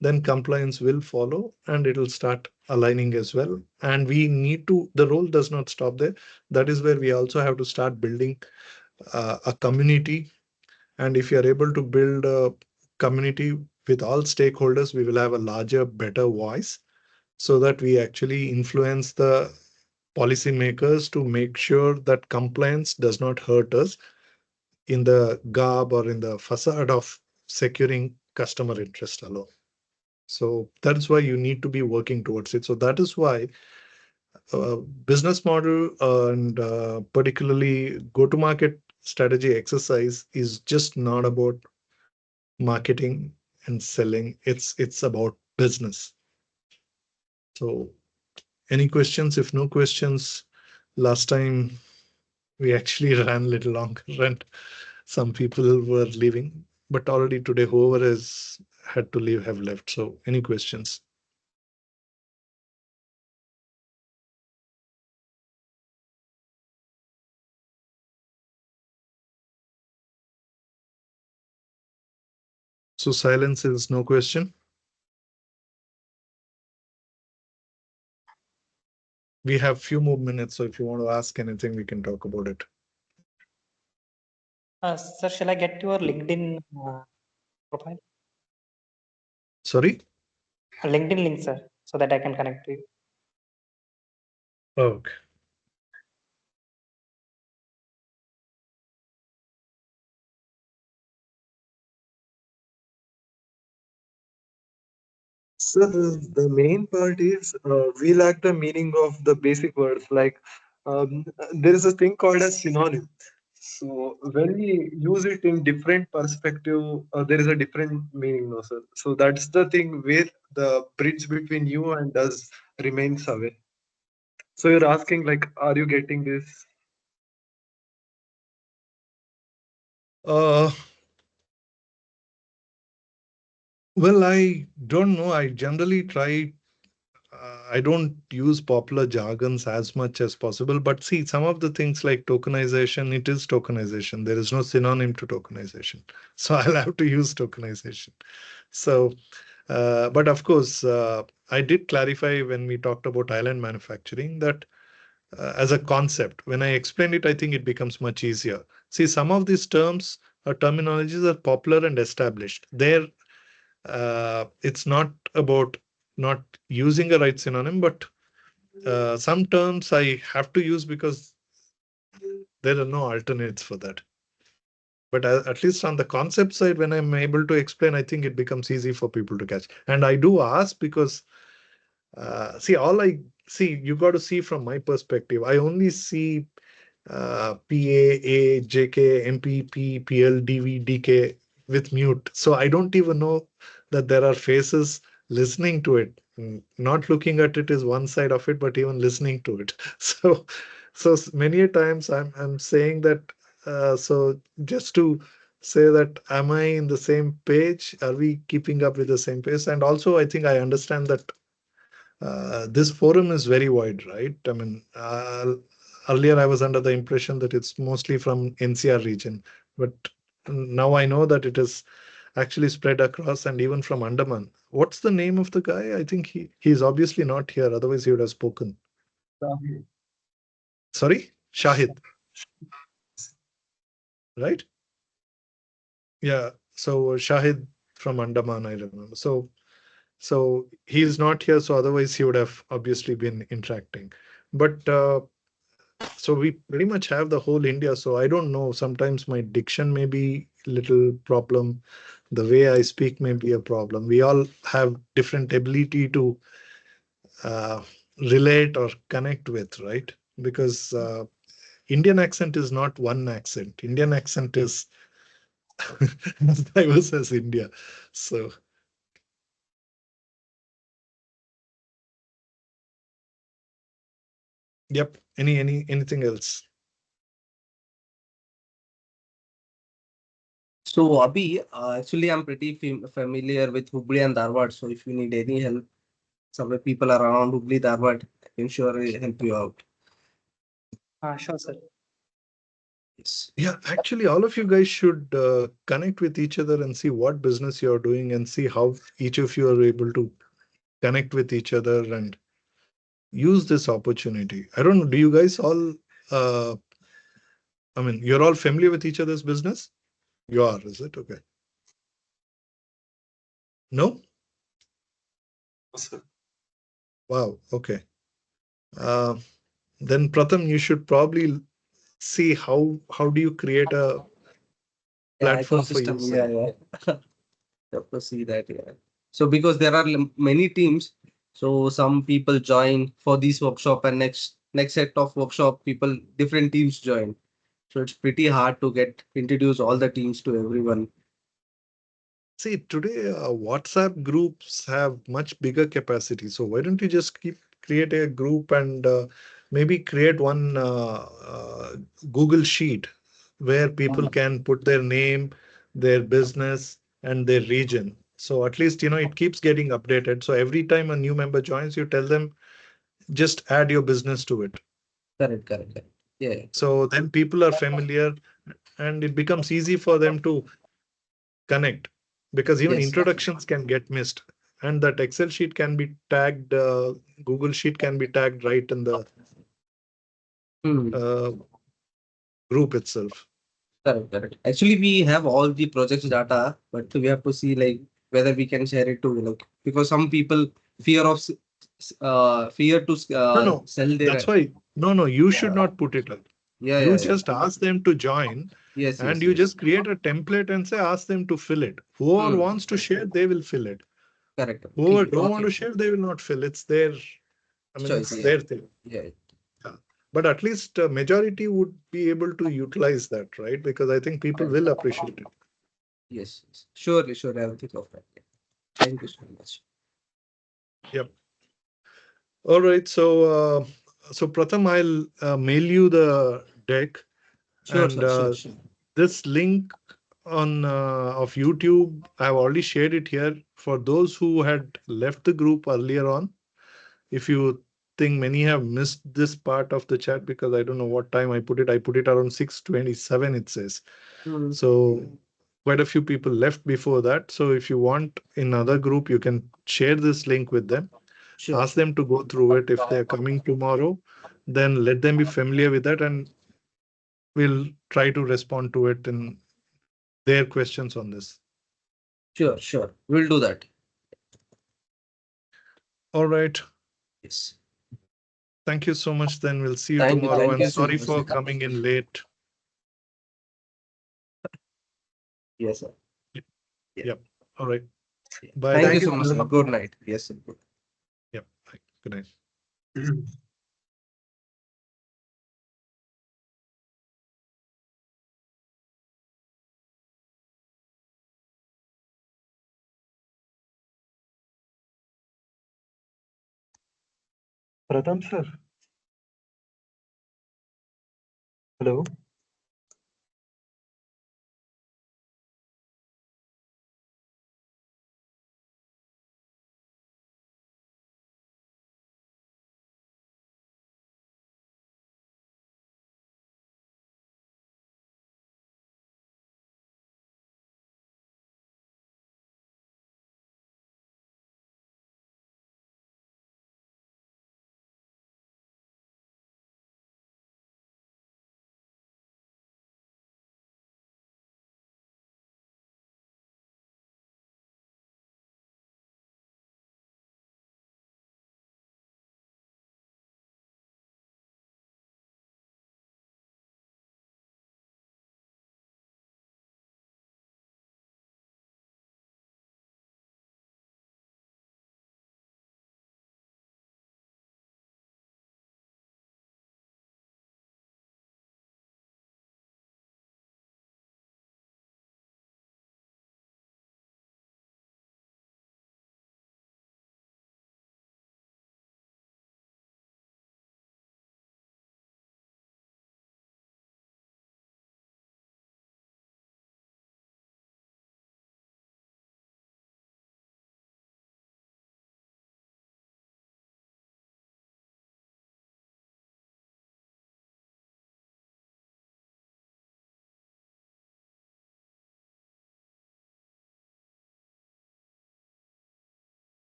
then compliance will follow and it will start aligning as well. And we need to, the role does not stop there. That is where we also have to start building a community. And if you are able to build a community with all stakeholders, we will have a larger, better voice so that we actually influence the policymakers to make sure that compliance does not hurt us in the garb or in the facade of securing customer interest alone. So that's why you need to be working towards it. So that is why business model and particularly go-to-market strategy exercise is just not about marketing and selling. It's about business. So any questions? If no questions, last time we actually ran a little longer and some people were leaving, but already today, whoever has had to leave have left. So any questions? So silence is no question. We have few more minutes, so if you want to ask anything, we can talk about it. Sir, shall I get your LinkedIn profile? Sorry? A LinkedIn link, sir, so that I can connect to you. Okay. So the main part is we lack the meaning of the basic words. Like there is a thing called as synonym. So when we use it in different perspective, there is a different meaning, no sir. So that's the thing where the bridge between you and us remains away. So you're asking like, are you getting this? Uh, well, I don't know. I generally try. I don't use popular jargons as much as possible, but see, some of the things like tokenization, it is tokenization. There is no synonym to tokenization. So I'll have to use tokenization. So, but of course, I did clarify when we talked about island manufacturing that as a concept, when I explain it, I think it becomes much easier. See, some of these terms or terminologies are popular and established. It's not about not using a right synonym, but some terms I have to use because there are no alternates for that. But at least on the concept side, when I'm able to explain, I think it becomes easy for people to catch. And I do ask because, see, all I see, you got to see from my perspective. I only see PA, JK, MPP, PL, DV, DK with mute. So I don't even know that there are faces listening to it. Not looking at it is one side of it, but even listening to it. So, many a times I'm saying that. So just to say that, am I in the same page? Are we keeping up with the same pace? And also, I think I understand that this forum is very wide, right? I mean, earlier I was under the impression that it's mostly from NCR region, but now I know that it is actually spread across and even from Andaman. What's the name of the guy? I think he's obviously not here, otherwise he would have spoken. Sorry, Shahid, right? Yeah. So Shahid from Andaman, I remember. So he's not here, so otherwise he would have obviously been interacting. But So we pretty much have the whole India. So I don't know. Sometimes my diction may be little problem. The way I speak may be a problem. We all have different ability to uh, relate or connect with, right? Because Indian accent is not one accent. Indian accent is as diverse as India. So, yep. Anything else? So, Abhi, actually, I'm pretty familiar with Hubli and Dharwad. So, if you need any help, some people around Hubli, Dharwad, I can surely help you out. Sure, sir. Yes. Yeah, actually, all of you guys should connect with each other and see what business you're doing and see how each of you are able to connect with each other and use this opportunity. I don't know. Do you guys all, uh, I mean, you're all familiar with each other's business? You are, is it? Okay. No? Sir. Wow. Okay. Uh, then Pratham, you should probably see how do you create a Yeah, platform for ecosystem. yourself. Yeah, yeah. Have to see that. Yeah. So, because there are many teams, so some people join for this workshop, and next set of workshop people, different teams join. So it's pretty hard to get introduce all the teams to everyone. See, today WhatsApp groups have much bigger capacity. So why don't you just keep create a group and maybe create one Google Sheet where people can put their name, their business, and their region. So at least it keeps getting updated. So every time a new member joins, you tell them just add your business to it. Correct, correct, correct. Yeah. So then people are familiar and it becomes easy for them to connect because even Yes. introductions can get missed and that Excel sheet can be tagged, Google Sheet can be tagged right in the Hmm. uh, group itself. Correct, correct. Actually, we have all the projects data, but we have to see like whether we can share it to like, because some people fear of fear to No, no, sell that's their. why. No, no, you should Yeah, not put it up. yeah, You yeah, yeah. just ask them to join Yes, and yes, you yes. just create a template and say ask them to fill it. Whoever Hmm. wants to share, they will fill it. Correct. Whoever Okay. don't want Okay. to share, they will not fill. It's their, I mean, Choice. it's Yeah. their thing. Yeah. Yeah. But at least majority would be able to utilize that, right? Because I think people will appreciate it. Yes. Yes. Surely, sure. I will think of that. Yeah. Thank you so much. Yep. All right. So Pratham, I'll mail you the deck Sure, and sir. Sure, sure. this link on of YouTube. I've already shared it here for those who had left the group earlier on. If you think many have missed this part of the chat because I don't know what time I put it around 6:27, it says. Hmm. So quite a few people left before that. So if you want in another group, you can share this link with them. Sure. Ask them to go through it. If they're coming tomorrow, then let them be familiar with that and we'll try to respond to it in their questions on this. Sure. Sure. We'll do that. All right. Yes. Thank you so much. Then we'll see you Thank you. tomorrow. Thank And you so sorry much. for coming in late. Yes, sir. Yeah. Yep. All right. Yeah. Bye Thank then. you Thank you, so much, sir. sir. Good night. Yes, sir. Yep. Bye. Good night. Pratham, sir. Hello.